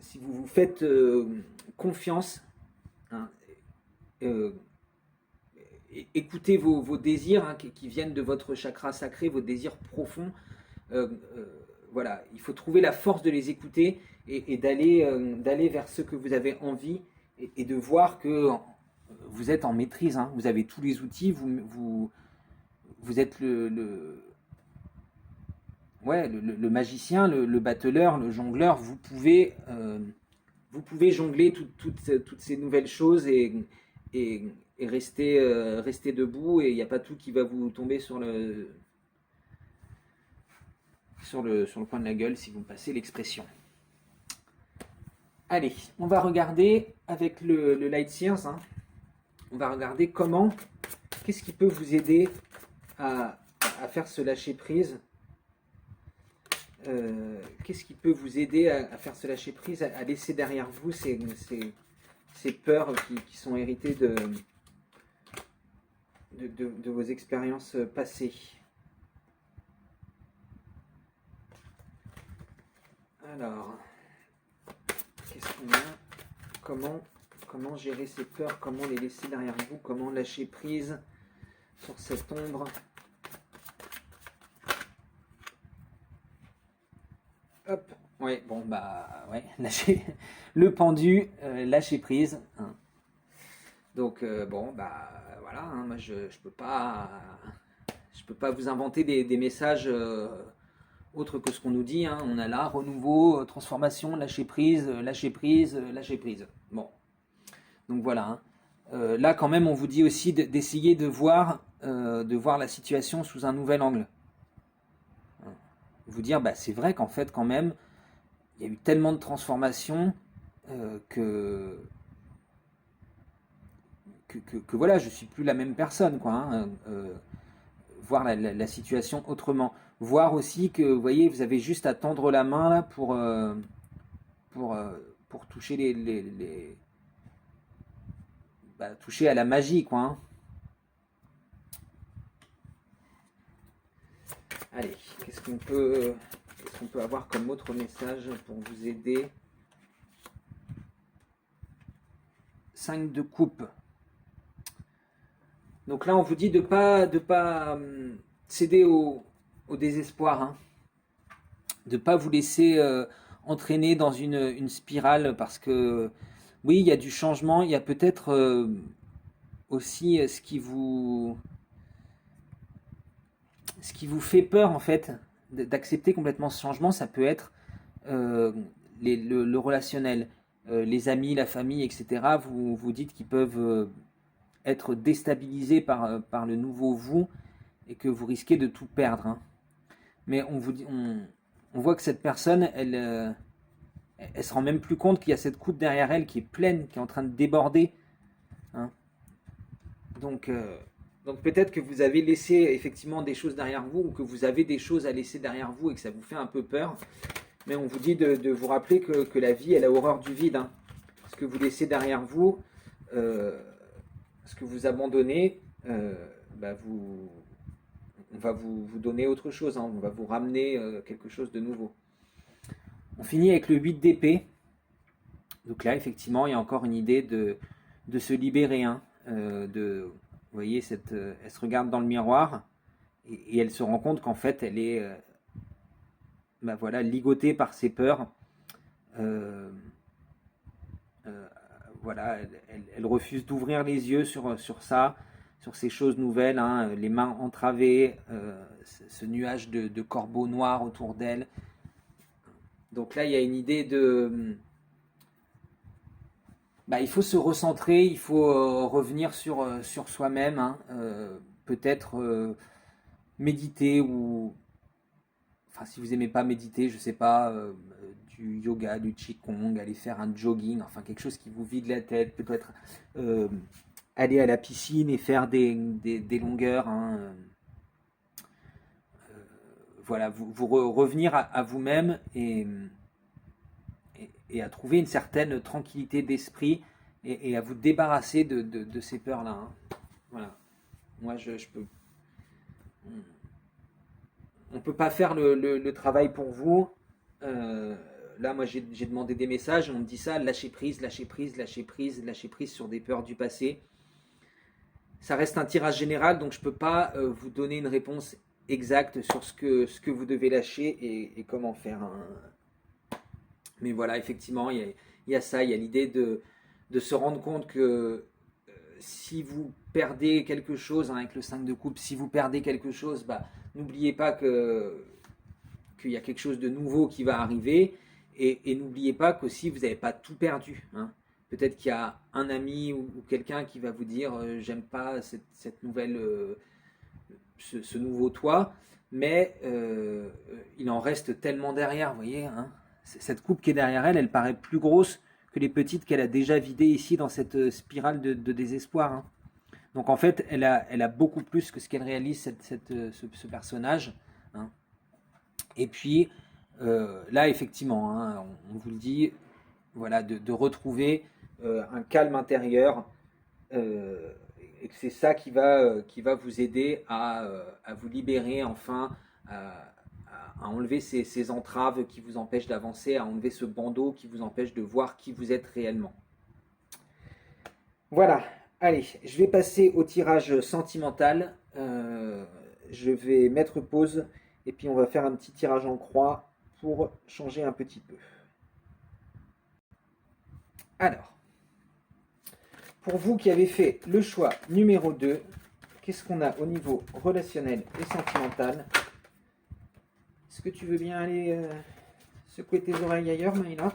si vous vous faites confiance, hein, écoutez vos désirs hein, qui viennent de votre chakra sacré, vos désirs profonds. Voilà, il faut trouver la force de les écouter et d'aller vers ce que vous avez envie et de voir que vous êtes en maîtrise. Hein, vous avez tous les outils, vous êtes le magicien, le battleur, le jongleur. Vous pouvez jongler toutes ces nouvelles choses et rester debout, et il n'y a pas tout qui va vous tomber sur le coin de la gueule, si vous me passez l'expression. Allez, on va regarder avec le Light Seers, hein, on va regarder qu'est-ce qui peut vous aider à faire ce lâcher prise. Qu'est-ce qui peut vous aider à faire ce lâcher prise, à laisser derrière vous ces peurs qui sont héritées de vos expériences passées. Alors, qu'est-ce qu'on a? Comment gérer ces peurs? Comment les laisser derrière vous? Comment lâcher prise sur cette ombre? Hop, ouais, bon ouais, lâcher le pendu, lâcher prise. Hein. Donc voilà, hein, moi je peux pas vous inventer des messages autres que ce qu'on nous dit. Hein. On a là renouveau, transformation, lâcher prise, lâcher prise, lâcher prise. Bon, donc voilà. Hein. Là quand même, on vous dit aussi d'essayer de voir la situation sous un nouvel angle. Vous dire, c'est vrai qu'en fait, quand même, il y a eu tellement de transformations que voilà, je suis plus la même personne, quoi. Hein, voir la situation autrement. Voir aussi que, vous voyez, vous avez juste à tendre la main là pour toucher toucher à la magie, quoi. Hein. Allez, qu'est-ce qu'on peut avoir comme autre message pour vous aider? 5 de coupe. Donc là, on vous dit de pas céder au désespoir. Hein. De ne pas vous laisser entraîner dans une spirale, parce que oui, il y a du changement, il y a peut-être aussi ce qui vous fait peur, en fait, d'accepter complètement ce changement. Ça peut être le relationnel, les amis, la famille, etc. Vous dites qu'ils peuvent être déstabilisés par le nouveau vous, et que vous risquez de tout perdre. Hein. Mais on voit que cette personne, elle se rend même plus compte qu'il y a cette coupe derrière elle qui est pleine, qui est en train de déborder. Hein. Donc peut-être que vous avez laissé effectivement des choses derrière vous, ou que vous avez des choses à laisser derrière vous et que ça vous fait un peu peur. mais on vous dit de vous rappeler que la vie, elle a horreur du vide. Hein. Ce que vous laissez derrière vous, ce que vous abandonnez, on va vous donner autre chose, hein. On va vous ramener quelque chose de nouveau. On finit avec le 8 d'épée. Donc là, effectivement, il y a encore une idée de se libérer. Hein, vous voyez, elle se regarde dans le miroir et elle se rend compte qu'en fait, elle est ligotée par ses peurs. Voilà, elle refuse d'ouvrir les yeux sur ça, sur ces choses nouvelles, hein, les mains entravées, ce nuage de corbeaux noirs autour d'elle. Donc là, il y a une idée de... il faut se recentrer, il faut revenir sur soi-même, hein, peut-être méditer ou... Enfin, si vous n'aimez pas méditer, je ne sais pas, du yoga, du qigong, aller faire un jogging, enfin quelque chose qui vous vide la tête, peut-être aller à la piscine et faire des longueurs, hein, voilà, vous revenir à vous-même et à trouver une certaine tranquillité d'esprit et à vous débarrasser de ces peurs-là. Hein. Voilà. Moi, je peux... On ne peut pas faire le travail pour vous. Là, moi, j'ai demandé des messages, on me dit ça, lâcher prise, lâcher prise, lâcher prise, lâcher prise sur des peurs du passé. Ça reste un tirage général, donc je ne peux pas vous donner une réponse exacte sur ce que vous devez lâcher et comment faire. Hein. Mais voilà, effectivement, il y a ça, il y a l'idée de se rendre compte que si vous perdez quelque chose, hein, avec le 5 de coupe, si vous perdez quelque chose, n'oubliez pas qu'il y a quelque chose de nouveau qui va arriver et n'oubliez pas qu'aussi vous n'avez pas tout perdu. Hein. Peut-être qu'il y a un ami ou quelqu'un qui va vous dire j'aime pas cette nouvelle, ce nouveau toi, mais il en reste tellement derrière, vous voyez. Hein. Cette coupe qui est derrière elle, elle paraît plus grosse que les petites qu'elle a déjà vidées ici dans cette spirale de désespoir. Hein. Donc en fait, elle a beaucoup plus que ce qu'elle réalise, ce personnage. Hein. Et puis, là, effectivement, hein, on vous le dit, voilà, de retrouver un calme intérieur. Et que c'est ça qui va vous aider à vous libérer enfin, à enlever ces entraves qui vous empêchent d'avancer, à enlever ce bandeau qui vous empêche de voir qui vous êtes réellement. Voilà, allez, je vais passer au tirage sentimental. Je vais mettre pause et puis on va faire un petit tirage en croix pour changer un petit peu. Alors, pour vous qui avez fait le choix numéro 2, qu'est-ce qu'on a au niveau relationnel et sentimental? Est-ce que tu veux bien aller secouer tes oreilles ailleurs, Maïla?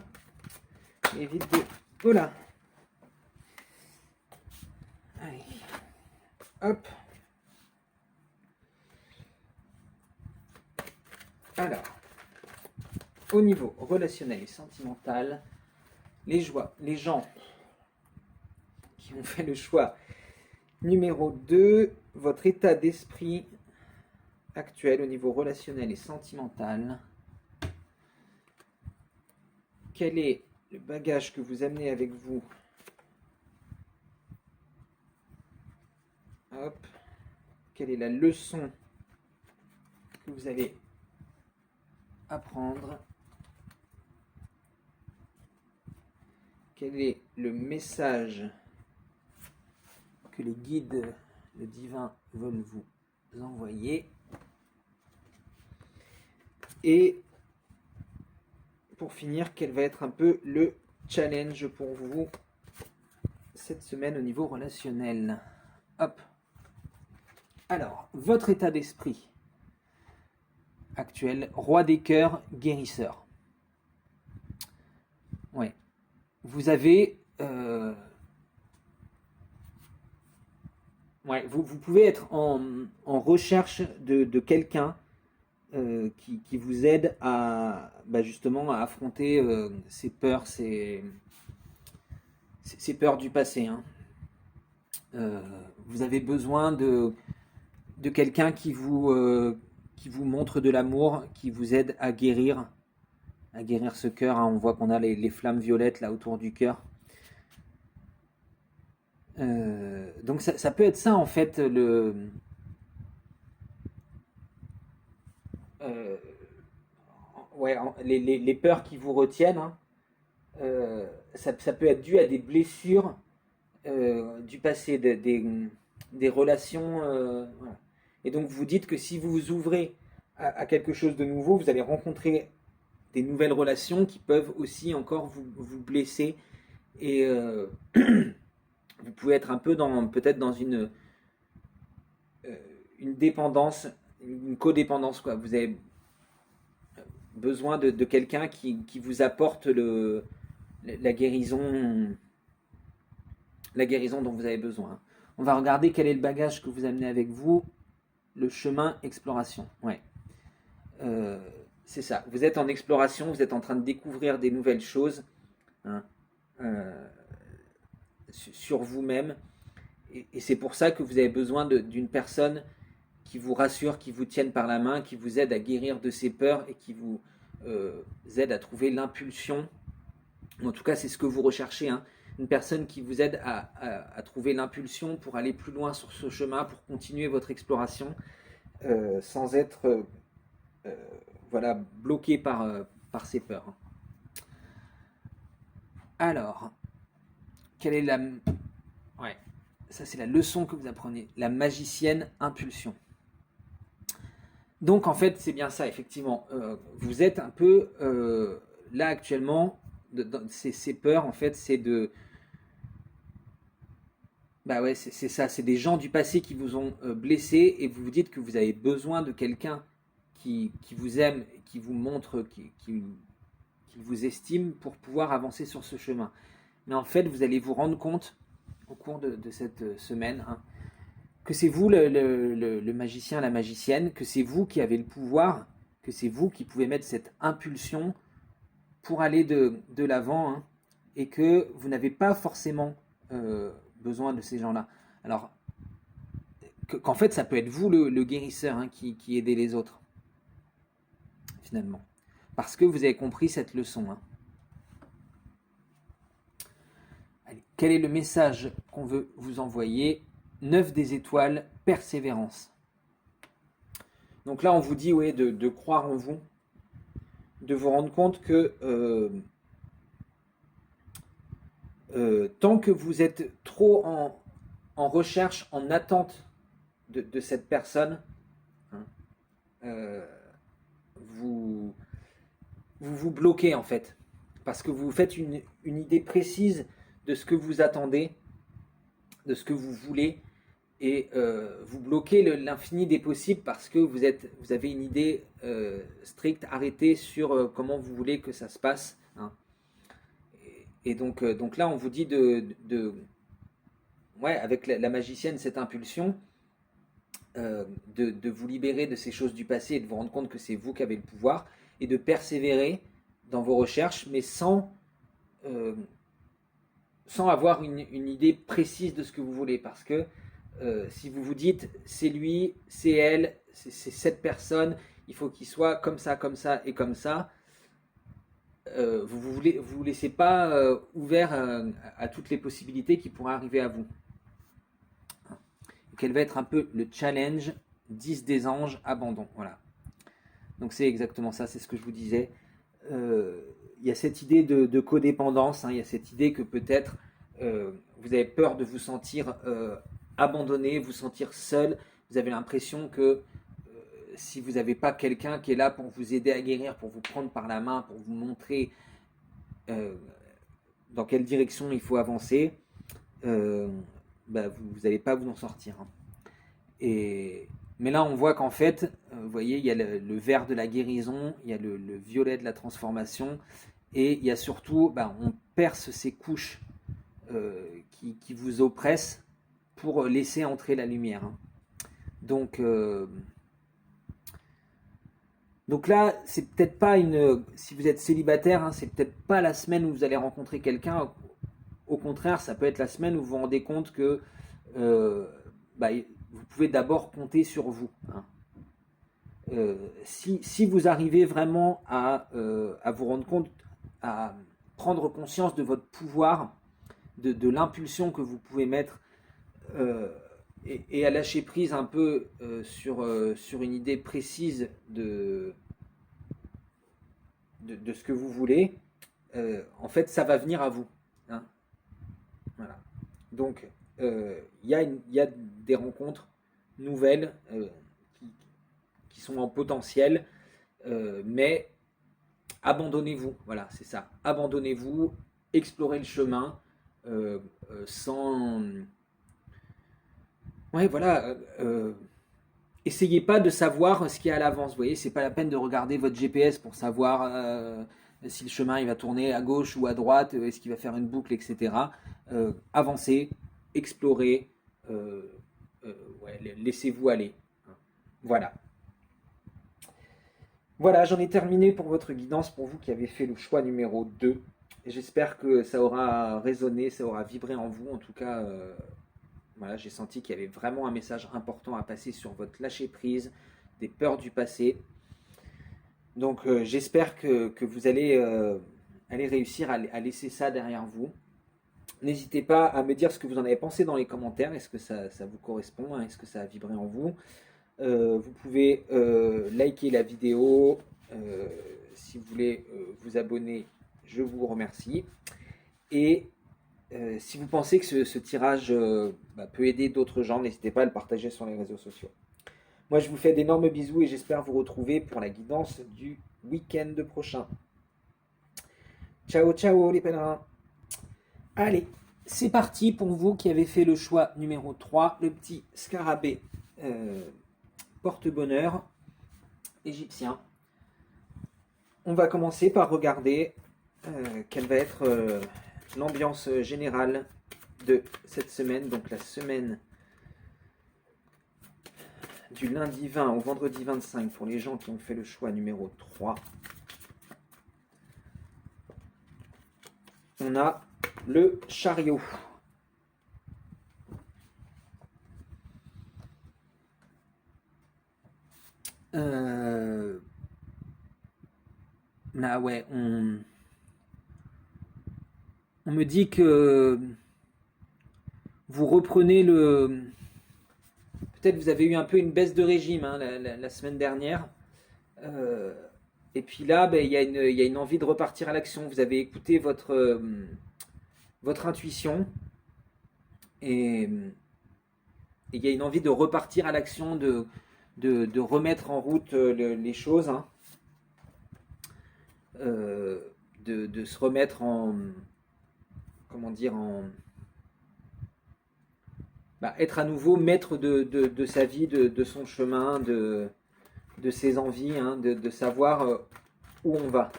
Évite de... Oh là! Allez. Hop. Alors, au niveau relationnel et sentimental, les gens qui ont fait le choix numéro 2, votre état d'esprit actuel au niveau relationnel et sentimental. Quel est le bagage que vous amenez avec vous? Hop. Quelle est la leçon que vous allez apprendre? Quel est le message que les guides, le divin, veulent vous envoyer? Et pour finir, quel va être un peu le challenge pour vous cette semaine au niveau relationnel? Hop. Alors, votre état d'esprit actuel, roi des cœurs, guérisseur. Ouais. Vous avez... vous pouvez être en recherche de quelqu'un qui vous aide à justement à affronter ces peurs, ces peurs du passé. Hein. Vous avez besoin de quelqu'un qui vous montre de l'amour, qui vous aide à guérir à guérir ce cœur. Hein. On voit qu'on a les flammes violettes là autour du cœur. Donc ça peut être ça en fait euh, ouais, les peurs qui vous retiennent. Hein. Ça peut être dû à des blessures du passé, des relations. Voilà. Et donc vous dites que si vous vous ouvrez à quelque chose de nouveau, vous allez rencontrer des nouvelles relations qui peuvent aussi encore vous blesser. Et vous pouvez être un peu peut-être dans une dépendance, une codépendance, quoi. Vous avez besoin de quelqu'un qui vous apporte la guérison dont vous avez besoin. On va regarder quel est le bagage que vous amenez avec vous. Le chemin exploration. Ouais. C'est ça. Vous êtes en exploration, vous êtes en train de découvrir des nouvelles choses, hein, sur vous-même. Et c'est pour ça que vous avez besoin d'une personne qui vous rassure, qui vous tienne par la main, qui vous aide à guérir de ces peurs et qui vous aide à trouver l'impulsion. En tout cas, c'est ce que vous recherchez. Hein. Une personne qui vous aide à trouver l'impulsion pour aller plus loin sur ce chemin, pour continuer votre exploration, sans être voilà, bloqué par ces peurs. Alors, quelle est la... Ouais, ça c'est la leçon que vous apprenez. La magicienne impulsion. Donc en fait, c'est bien ça, effectivement. Vous êtes un peu, là actuellement, ces peurs, en fait, c'est de... Bah ouais, c'est ça, c'est des gens du passé qui vous ont blessé et vous vous dites que vous avez besoin de quelqu'un qui vous aime, qui vous montre, qui vous estime pour pouvoir avancer sur ce chemin. Mais en fait, vous allez vous rendre compte au cours de cette semaine, hein, que c'est vous le magicien, la magicienne, que c'est vous qui avez le pouvoir, que c'est vous qui pouvez mettre cette impulsion pour aller de l'avant, hein, et que vous n'avez pas forcément besoin de ces gens-là. Alors, qu'en fait, ça peut être vous le guérisseur, hein, qui aidez les autres, finalement. Parce que vous avez compris cette leçon. Hein. Allez, quel est le message qu'on veut vous envoyer? 9 des étoiles, persévérance. Donc là, on vous dit, ouais, de croire en vous, de vous rendre compte que tant que vous êtes trop en recherche, en attente de cette personne, hein, vous vous bloquez en fait. Parce que vous faites une idée précise de ce que vous attendez, de ce que vous voulez, et vous bloquez l'infini des possibles parce que vous avez une idée stricte, arrêtée sur comment vous voulez que ça se passe. Hein. Et donc là, on vous dit ouais, avec la magicienne, cette impulsion, de vous libérer de ces choses du passé et de vous rendre compte que c'est vous qui avez le pouvoir et de persévérer dans vos recherches, mais sans avoir une idée précise de ce que vous voulez. Parce que si vous vous dites c'est lui, c'est elle, c'est cette personne, il faut qu'il soit comme ça et comme ça, vous laissez pas ouvert à toutes les possibilités qui pourraient arriver à vous. Quel va être un peu le challenge 10 des anges, abandon. Voilà. Donc c'est exactement ça, c'est ce que je vous disais. Il y a cette idée de codépendance, hein, il y a cette idée que peut-être vous avez peur de vous sentir abandonné, vous sentir seul. Vous avez l'impression que si vous n'avez pas quelqu'un qui est là pour vous aider à guérir, pour vous prendre par la main, pour vous montrer dans quelle direction il faut avancer, bah, vous n'allez pas vous en sortir. Hein. Mais là, on voit qu'en fait, vous voyez, il y a le vert de la guérison, il y a le violet de la transformation, et il y a surtout, bah, on perce ces couches qui vous oppressent pour laisser entrer la lumière. Hein. Donc là, c'est peut-être pas si vous êtes célibataire, hein, c'est peut-être pas la semaine où vous allez rencontrer quelqu'un. Au contraire, ça peut être la semaine où vous vous rendez compte que bah, vous pouvez d'abord compter sur vous. Hein. si vous arrivez vraiment à vous rendre compte, à prendre conscience de votre pouvoir, de l'impulsion que vous pouvez mettre et à lâcher prise un peu sur une idée précise de ce que vous voulez, en fait, ça va venir à vous. Hein. Voilà. Donc, y a des rencontres nouvelles qui sont en potentiel, mais abandonnez-vous. Voilà, c'est ça. Abandonnez-vous, explorez le chemin sans. Ouais, voilà. Essayez pas de savoir ce qu'il y a à l'avance. Vous voyez, c'est pas la peine de regarder votre GPS pour savoir si le chemin il va tourner à gauche ou à droite, est-ce qu'il va faire une boucle, etc. Avancez, explorez, ouais, laissez-vous aller. Voilà. Voilà, j'en ai terminé pour votre guidance, pour vous qui avez fait le choix numéro 2. Et j'espère que ça aura résonné, ça aura vibré en vous. En tout cas, voilà, j'ai senti qu'il y avait vraiment un message important à passer sur votre lâcher-prise, des peurs du passé. Donc j'espère que vous allez réussir à laisser ça derrière vous. N'hésitez pas à me dire ce que vous en avez pensé dans les commentaires. Est-ce que ça vous correspond, hein? Est-ce que ça a vibré en vous? Vous pouvez liker la vidéo. Si vous voulez vous abonner, je vous remercie. Et si vous pensez que ce tirage peut aider d'autres gens, n'hésitez pas à le partager sur les réseaux sociaux. Moi, je vous fais d'énormes bisous et j'espère vous retrouver pour la guidance du week-end prochain. Ciao, ciao les pèlerins. Allez, c'est parti pour vous qui avez fait le choix numéro 3, le petit scarabée porte-bonheur égyptien. On va commencer par regarder quelle va être l'ambiance générale de cette semaine, donc la semaine du lundi 20 au vendredi 25 pour les gens qui ont fait le choix numéro 3. On a le chariot. Là, ouais, on me dit que vous reprenez le... Peut-être vous avez eu un peu une baisse de régime hein, la semaine dernière. Et puis là, il y a une envie de repartir à l'action. Vous avez écouté votre intuition. Et il y a une envie de repartir à l'action, de remettre en route les choses. Hein. De se remettre en... Comment dire être à nouveau maître de sa vie, de son chemin, de ses envies, hein, de savoir où on va.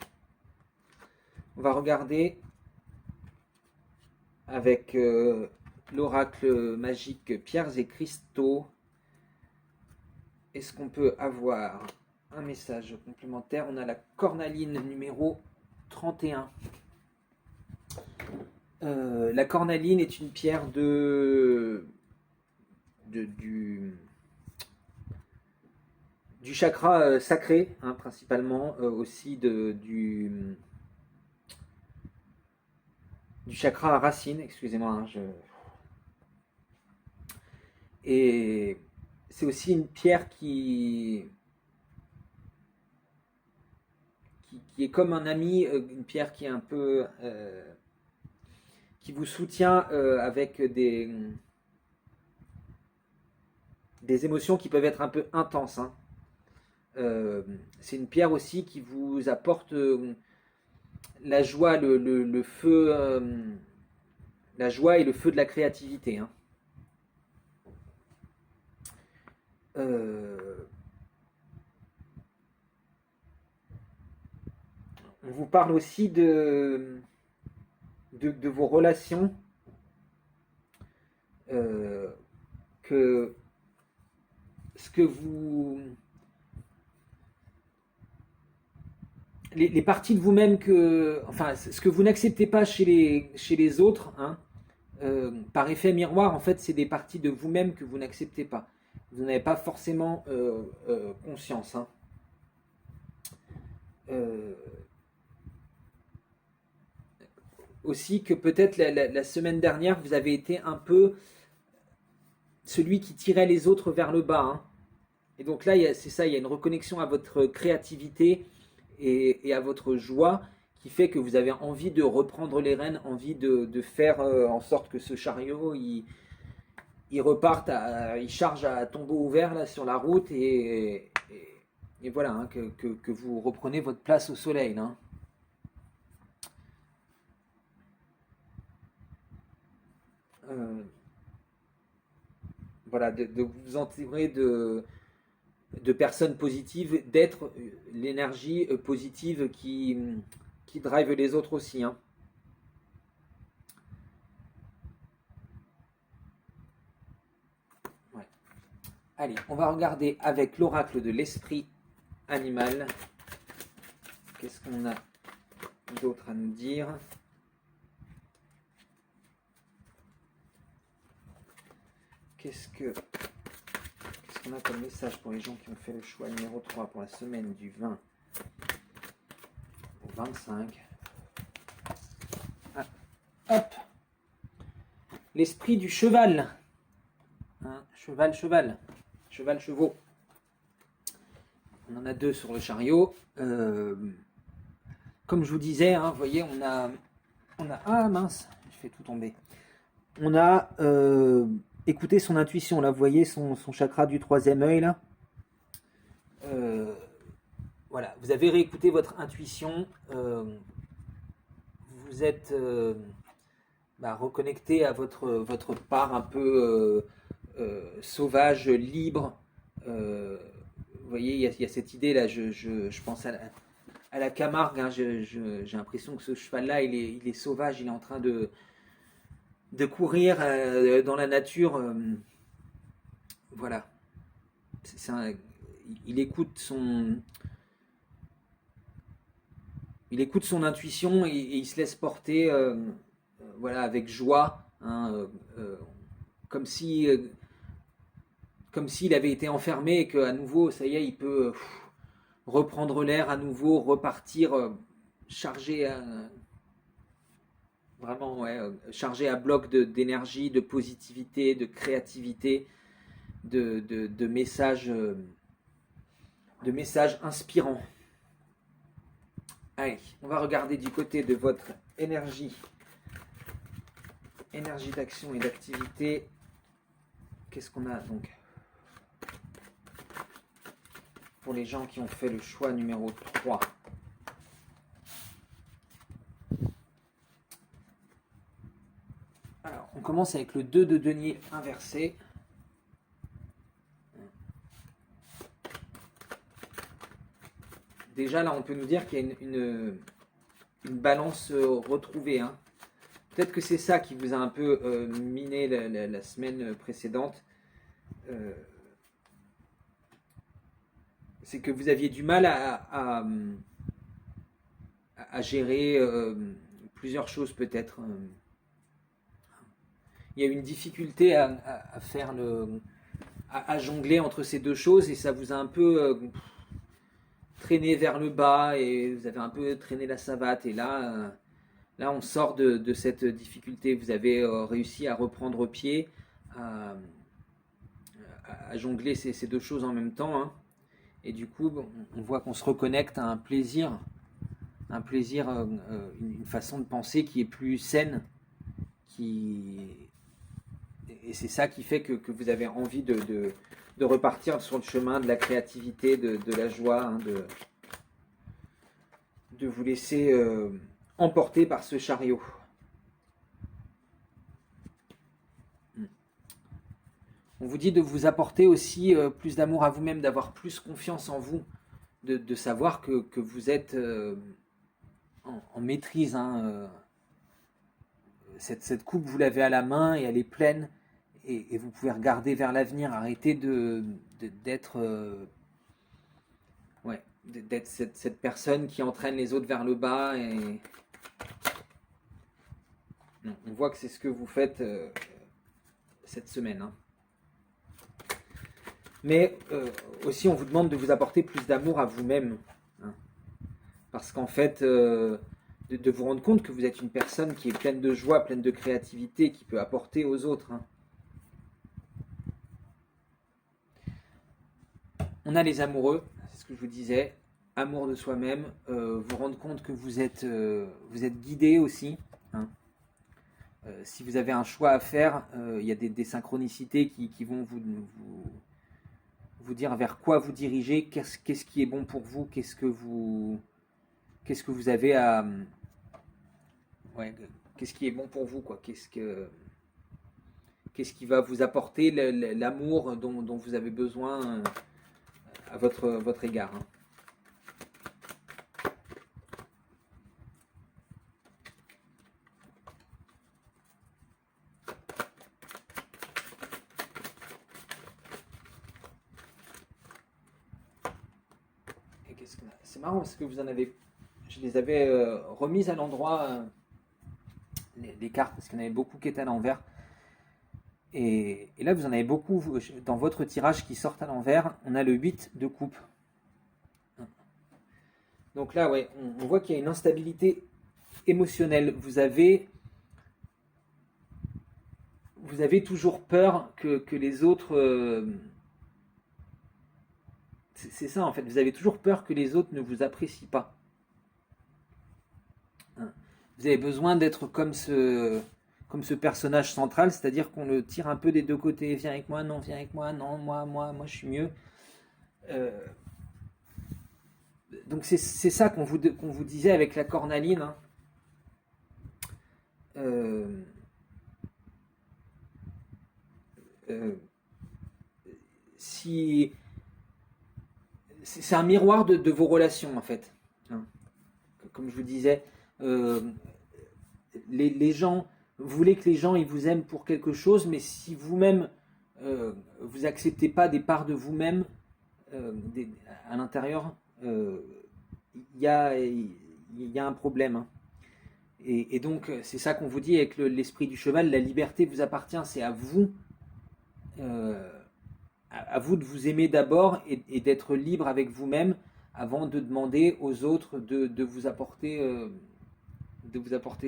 On va regarder avec l'oracle magique Pierres et Cristaux. Est-ce qu'on peut avoir un message complémentaire? On a la cornaline numéro 31. La cornaline est une pierre du chakra sacré, hein, principalement, aussi du chakra racine, excusez-moi. Hein, Et c'est aussi une pierre qui est comme un ami, une pierre qui est un peu... qui vous soutient avec des émotions qui peuvent être un peu intenses. Hein. C'est une pierre aussi qui vous apporte la joie, le feu, la joie et le feu de la créativité. Hein. On vous parle aussi de vos relations, que ce que vous... Les parties de vous-même enfin, ce que vous n'acceptez pas chez les autres, hein, par effet miroir, en fait, c'est des parties de vous-même que vous n'acceptez pas. Vous n'avez pas forcément conscience. Hein. euh, aussi que peut-être la semaine dernière, vous avez été un peu celui qui tirait les autres vers le bas, hein. Et donc là, c'est ça, il y a une reconnexion à votre créativité et à votre joie qui fait que vous avez envie de reprendre les rênes, envie de faire en sorte que ce chariot, il reparte, il charge à tombeau ouvert là, sur la route et voilà, hein, que vous reprenez votre place au soleil, hein. Euh, voilà, de vous entourer de personnes positives, d'être l'énergie positive qui drive les autres aussi, hein. Ouais. Allez, on va regarder avec l'oracle de l'esprit animal. Qu'est-ce qu'on a d'autre à nous dire? Qu'est-ce qu'on a comme message pour les gens qui ont fait le choix numéro 3 pour la semaine du 20 au 25? Ah, hop! L'esprit du cheval. Hein, cheval, cheval. Cheval, chevaux. On en a 2 sur le chariot. Comme je vous disais, hein, vous voyez, on a... Ah mince, je fais tout tomber. On a écouté son intuition, là, vous voyez son chakra du 3e œil, là. Voilà, vous avez réécouté votre intuition. Vous êtes reconnecté à votre part un peu sauvage, libre. Vous voyez, il y a cette idée là, je pense à la Camargue, hein, j'ai l'impression que ce cheval-là, il est sauvage, il est en train de courir dans la nature. Voilà. Il écoute son intuition et il se laisse porter voilà, avec joie, hein, comme si comme s'il avait été enfermé et qu'à nouveau, ça y est, il peut reprendre l'air à nouveau, repartir chargé à, vraiment ouais, chargé à bloc d'énergie, de positivité, de créativité, de messages inspirants. Allez, on va regarder du côté de votre énergie d'action et d'activité. Qu'est-ce qu'on a donc pour les gens qui ont fait le choix numéro 3? Alors, on commence avec le 2 de denier inversé. Déjà, là, on peut nous dire qu'il y a une balance retrouvée, hein. Peut-être que c'est ça qui vous a un peu miné la semaine précédente. C'est que vous aviez du mal à gérer plusieurs choses peut-être. Il y a une difficulté à faire à jongler entre ces deux choses et ça vous a un peu traîné vers le bas et vous avez un peu traîné la savate et là on sort de cette difficulté. Vous avez réussi à reprendre pied, à jongler ces deux choses en même temps, hein. Et du coup, on voit qu'on se reconnecte à un plaisir, une façon de penser qui est plus saine, et c'est ça qui fait que vous avez envie de repartir sur le chemin de la créativité, de la joie, hein, de vous laisser emporter par ce chariot. On vous dit de vous apporter aussi plus d'amour à vous-même, d'avoir plus confiance en vous, de savoir que vous êtes en maîtrise, hein, cette coupe, vous l'avez à la main et elle est pleine et vous pouvez regarder vers l'avenir, arrêter d'être d'être cette personne qui entraîne les autres vers le bas. Et non, on voit que c'est ce que vous faites cette semaine, hein. Mais aussi on vous demande de vous apporter plus d'amour à vous-même, hein. Parce qu'en fait, de vous rendre compte que vous êtes une personne qui est pleine de joie, pleine de créativité, qui peut apporter aux autres, hein. On a les amoureux, c'est ce que je vous disais, amour de soi-même, vous rendre compte que vous êtes guidé aussi, hein. Si vous avez un choix à faire, il y a des synchronicités qui vont vous dire vers quoi vous dirigez, qu'est-ce qui est bon pour vous, qu'est-ce que vous avez à... Ouais, qu'est-ce qui est bon pour vous, quoi, qu'est-ce qui va vous apporter l'amour dont vous avez besoin à votre égard, hein. Et c'est marrant parce que je les avais remises à l'endroit, les cartes, parce qu'il y en avait beaucoup qui étaient à l'envers. Et là, vous en avez beaucoup dans votre tirage qui sortent à l'envers. On a le 8 de coupe. Donc là, ouais, on voit qu'il y a une instabilité émotionnelle. Vous avez toujours peur que les autres... c'est ça en fait, vous avez toujours peur que les autres ne vous apprécient pas. Vous avez besoin d'être comme ce personnage central, c'est-à-dire qu'on le tire un peu des deux côtés. Viens avec moi, non, moi je suis mieux. Donc c'est ça qu'on vous disait avec la cornaline, hein. Si c'est un miroir de vos relations en fait, hein. Comme je vous disais, les gens, vous voulez que les gens ils vous aiment pour quelque chose, mais si vous-même vous acceptez pas des parts de vous-même à l'intérieur, il y a un problème, hein. Et donc c'est ça qu'on vous dit avec l'esprit du cheval, la liberté vous appartient, c'est à vous, à vous de vous aimer d'abord et d'être libre avec vous-même avant de demander aux autres de vous apporter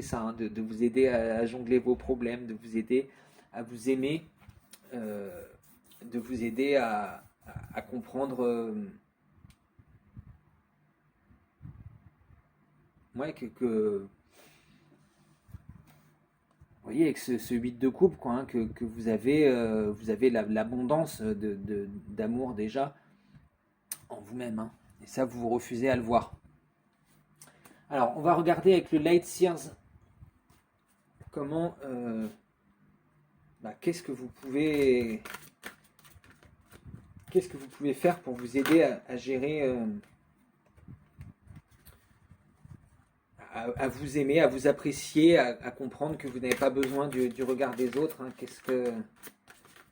ça, hein, de vous aider à jongler vos problèmes, de vous aider à vous aimer, de vous aider à comprendre ouais, que vous voyez, avec ce 8 de coupe, quoi, hein, que vous avez l'abondance d'amour déjà en vous-même, hein. Et ça, vous refusez à le voir. Alors, on va regarder avec le Light Sears comment... qu'est-ce que vous pouvez faire pour vous aider à gérer... à vous aimer, à vous apprécier, à comprendre que vous n'avez pas besoin du regard des autres, hein. Qu'est-ce que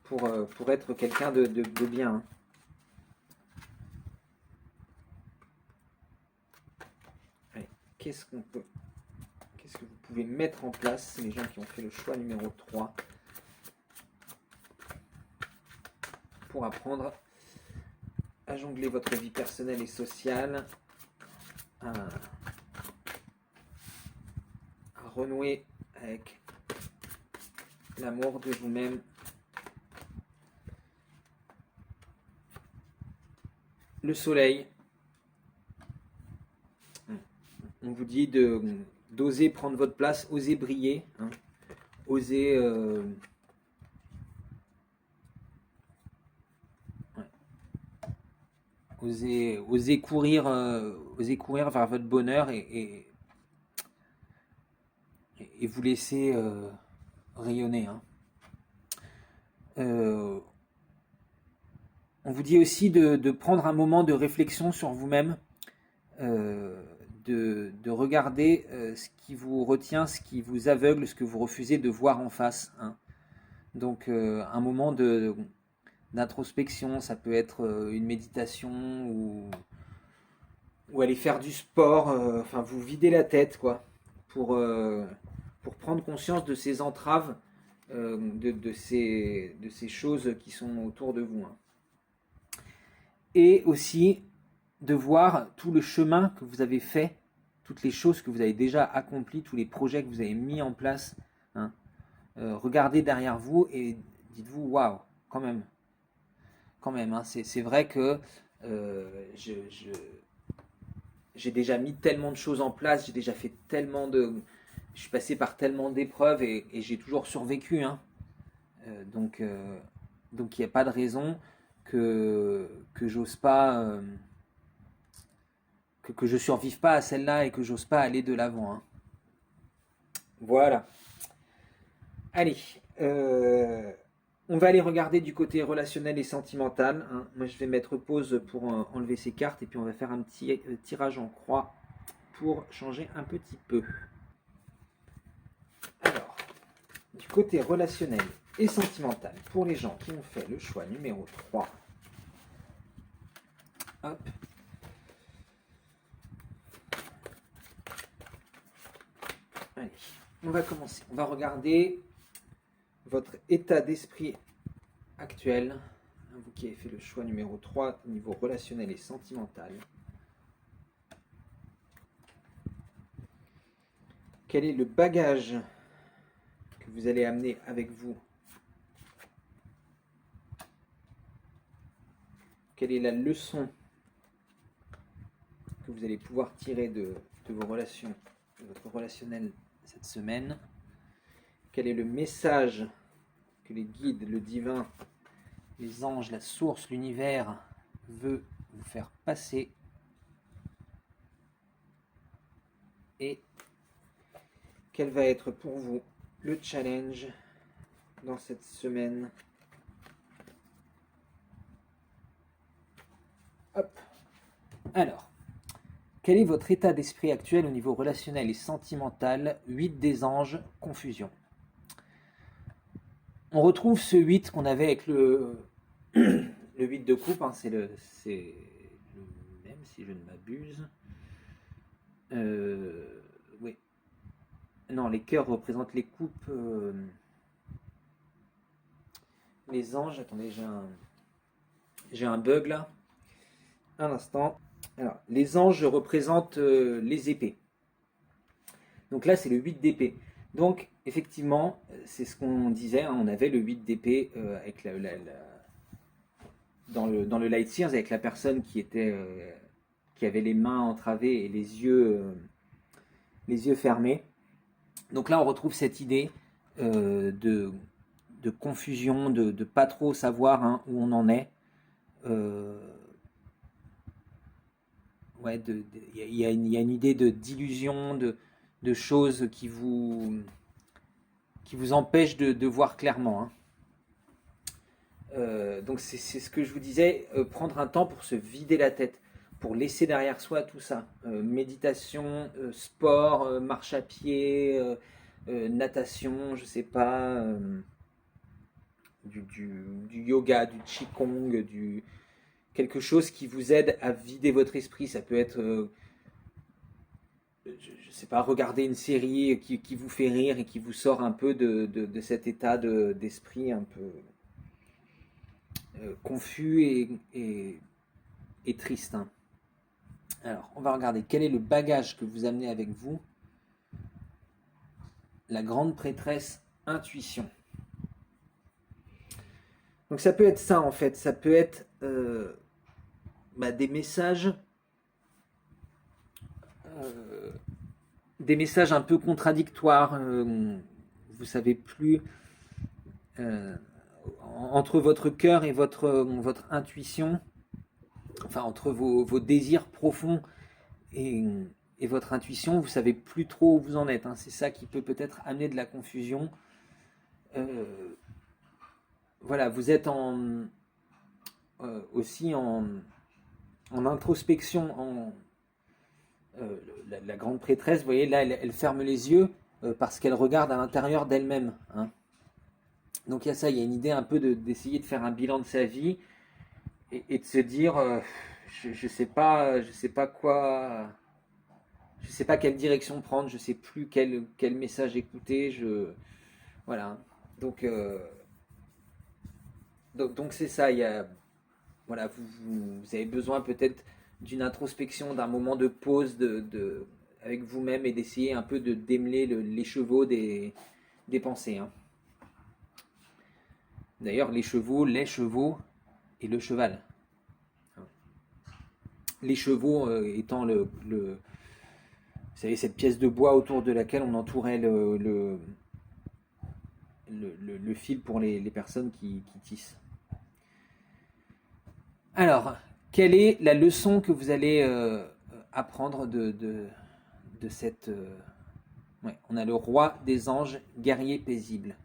pour être quelqu'un de bien, hein. Allez, qu'est-ce que vous pouvez mettre en place, les gens qui ont fait le choix numéro 3, pour apprendre à jongler votre vie personnelle et sociale, à renouer avec l'amour de vous-même. Le soleil. On vous dit d'oser prendre votre place, oser briller, hein. Oser oser courir vers votre bonheur et vous laisser rayonner, hein. On vous dit aussi de prendre un moment de réflexion sur vous-même, de regarder ce qui vous retient, ce qui vous aveugle, ce que vous refusez de voir en face, hein. Donc un moment d'introspection, ça peut être une méditation ou aller faire du sport, enfin vous vider la tête, quoi, pour prendre conscience de ces entraves, de ces choses qui sont autour de vous, hein. Et aussi de voir tout le chemin que vous avez fait toutes les choses que vous avez déjà accomplies, tous les projets que vous avez mis en place. Hein. Regardez derrière vous et dites-vous, waouh, quand même. Quand même, hein, c'est vrai que j'ai déjà mis tellement de choses en place, j'ai déjà fait tellement de... Je suis passé par tellement d'épreuves et j'ai toujours survécu. Hein. Donc il n'y a pas de raison que j'ose pas... que je survive pas à celle-là et que j'ose pas aller de l'avant. Hein. Voilà. Allez, on va aller regarder du côté relationnel et sentimental. Hein. Moi, je vais mettre pause pour enlever ces cartes et puis on va faire un petit tirage en croix pour changer un petit peu. Alors, du côté relationnel et sentimental, pour les gens qui ont fait le choix numéro 3. Hop. Allez, on va commencer. On va regarder votre état d'esprit actuel. Vous qui avez fait le choix numéro 3 au niveau relationnel et sentimental. Quel est le bagage que vous allez amener avec vous? Quelle est la leçon que vous allez pouvoir tirer de vos relations, de votre relationnel cette semaine? Quel est le message que les guides, le divin, les anges, la source, l'univers veut vous faire passer? Et quel va être pour vous le challenge dans cette semaine? Hop. Alors, quel est votre état d'esprit actuel au niveau relationnel et sentimental? 8 des anges, confusion. On retrouve ce 8 qu'on avait avec le 8 de coupe, hein, c'est le même si je ne m'abuse. Oui. Non, les cœurs représentent les coupes. Les anges, attendez, j'ai un bug là. Un instant. Alors, les anges représentent les épées. Donc là, c'est le 8 d'épée. Donc, effectivement, c'est ce qu'on disait, hein, on avait le 8 d'épée avec dans le Light Seers, avec la personne qui avait les mains entravées et les yeux fermés. Donc là, on retrouve cette idée de confusion, de pas trop savoir hein, où on en est. Ouais, il y a une idée d'illusion, de choses qui vous empêchent de voir clairement. Hein. Donc c'est ce que je vous disais, prendre un temps pour se vider la tête, pour laisser derrière soi tout ça. Méditation, sport, marche à pied, natation, je sais pas, du yoga, du qigong, quelque chose qui vous aide à vider votre esprit. Ça peut être, je sais pas, regarder une série qui vous fait rire et qui vous sort un peu de cet état d'esprit un peu confus et triste. Hein. Alors, on va regarder quel est le bagage que vous amenez avec vous. La grande prêtresse intuition. Donc ça peut être ça en fait, ça peut être des messages un peu contradictoires. Vous savez plus entre votre cœur et votre intuition, enfin entre vos désirs profonds et votre intuition, vous savez plus trop où vous en êtes. Hein. C'est ça qui peut peut-être amener de la confusion. Voilà, vous êtes aussi en introspection. La grande prêtresse, vous voyez, là, elle ferme les yeux parce qu'elle regarde à l'intérieur d'elle-même. Hein. Donc il y a ça, il y a une idée un peu d'essayer de faire un bilan de sa vie et de se dire, je sais pas quoi, je sais pas quelle direction prendre, je sais plus quel message écouter, voilà. Donc c'est ça, il y a, voilà, vous avez besoin peut-être d'une introspection, d'un moment de pause, avec vous-même et d'essayer un peu de démêler l'écheveau des pensées. Hein. D'ailleurs, les chevaux et le cheval. Les chevaux étant vous savez, cette pièce de bois autour de laquelle on entourait le fil pour les personnes qui tissent. Alors, quelle est la leçon que vous allez apprendre de cette... ouais, on a le roi des anges, guerrier paisible,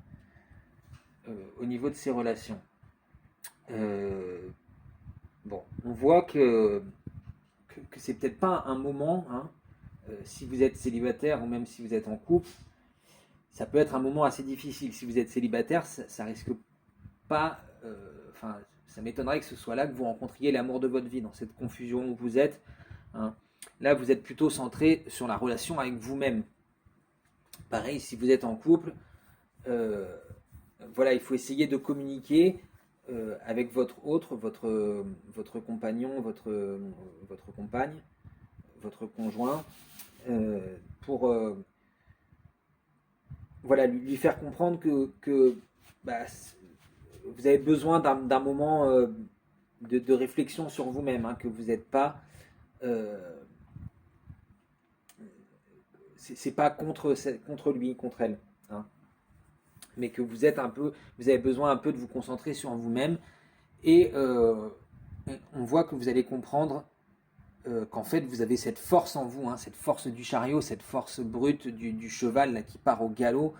au niveau de ses relations. Bon, on voit que c'est peut-être pas un moment, hein, si vous êtes célibataire ou même si vous êtes en couple, ça peut être un moment assez difficile. Si vous êtes célibataire, ça risque pas... Enfin, ça m'étonnerait que ce soit là que vous rencontriez l'amour de votre vie, dans cette confusion où vous êtes. Hein. Là, vous êtes plutôt centré sur la relation avec vous-même. Pareil, si vous êtes en couple, voilà, il faut essayer de communiquer avec votre compagnon, votre compagne, votre conjoint, pour voilà, lui faire comprendre que bah, vous avez besoin d'un moment de réflexion sur vous-même, hein, que vous n'êtes pas... c'est pas contre lui, contre elle. Hein. Mais que vous avez besoin un peu de vous concentrer sur vous-même et on voit que vous allez comprendre qu'en fait vous avez cette force en vous, hein, cette force du chariot, cette force brute du cheval là, qui part au galop.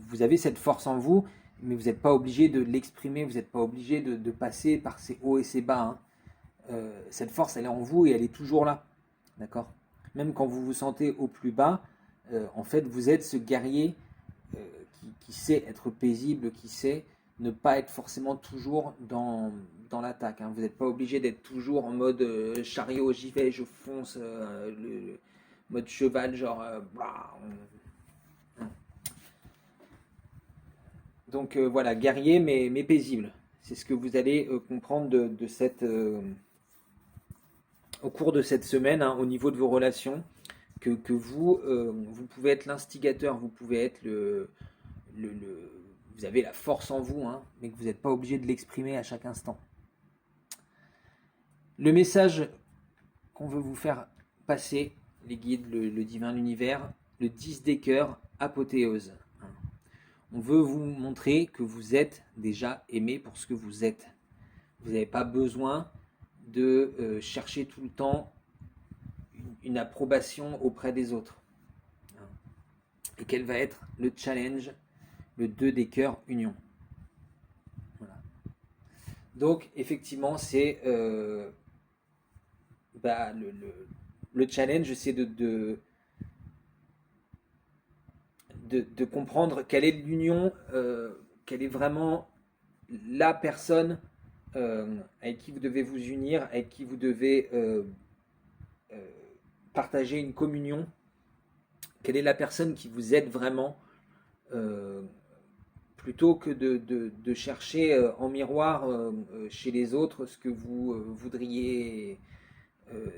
Vous avez cette force en vous, mais vous n'êtes pas obligé de l'exprimer, vous n'êtes pas obligé de passer par ces hauts et ces bas. Hein. Cette force, elle est en vous et elle est toujours là. D'accord ? Même quand vous vous sentez au plus bas, en fait, vous êtes ce guerrier qui sait être paisible, qui sait ne pas être forcément toujours dans l'attaque. Hein. Vous n'êtes pas obligé d'être toujours en mode chariot, j'y vais, je fonce, le mode cheval, genre... Donc voilà, guerrier mais paisible. C'est ce que vous allez comprendre de cette... au cours de cette semaine, hein, au niveau de vos relations, que vous pouvez être l'instigateur, vous pouvez être vous avez la force en vous, hein, mais que vous n'êtes pas obligé de l'exprimer à chaque instant. Le message qu'on veut vous faire passer, les guides, le divin, l'univers, le 10 des cœurs, apothéose. On veut vous montrer que vous êtes déjà aimé pour ce que vous êtes. Vous n'avez pas besoin de chercher tout le temps une approbation auprès des autres. Et quel va être le challenge, le 2 des cœurs, union. Voilà. Donc, effectivement, c'est le challenge, c'est de comprendre quelle est l'union, quelle est vraiment la personne avec qui vous devez vous unir, avec qui vous devez partager une communion, quelle est la personne qui vous aide vraiment, plutôt que de chercher en miroir chez les autres ce que vous voudriez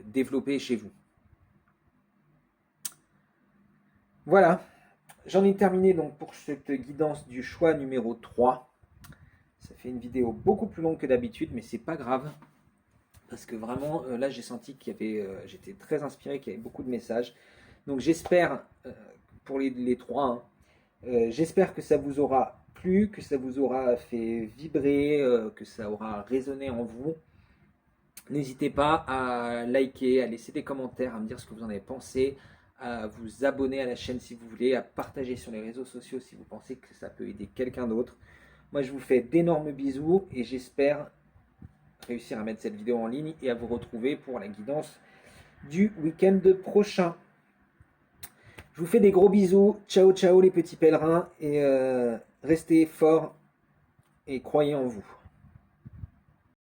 développer chez vous. Voilà, j'en ai terminé donc pour cette guidance du choix numéro 3. Ça fait une vidéo beaucoup plus longue que d'habitude, mais c'est pas grave. Parce que vraiment, là, j'ai senti j'étais très inspiré, qu'il y avait beaucoup de messages. Donc j'espère, pour les 3, hein, j'espère que ça vous aura plu, que ça vous aura fait vibrer, que ça aura résonné en vous. N'hésitez pas à liker, à laisser des commentaires, à me dire ce que vous en avez pensé, à vous abonner à la chaîne si vous voulez, à partager sur les réseaux sociaux si vous pensez que ça peut aider quelqu'un d'autre. Moi, je vous fais d'énormes bisous et j'espère réussir à mettre cette vidéo en ligne et à vous retrouver pour la guidance du week-end prochain. Je vous fais des gros bisous. Ciao, ciao les petits pèlerins et restez forts et croyez en vous.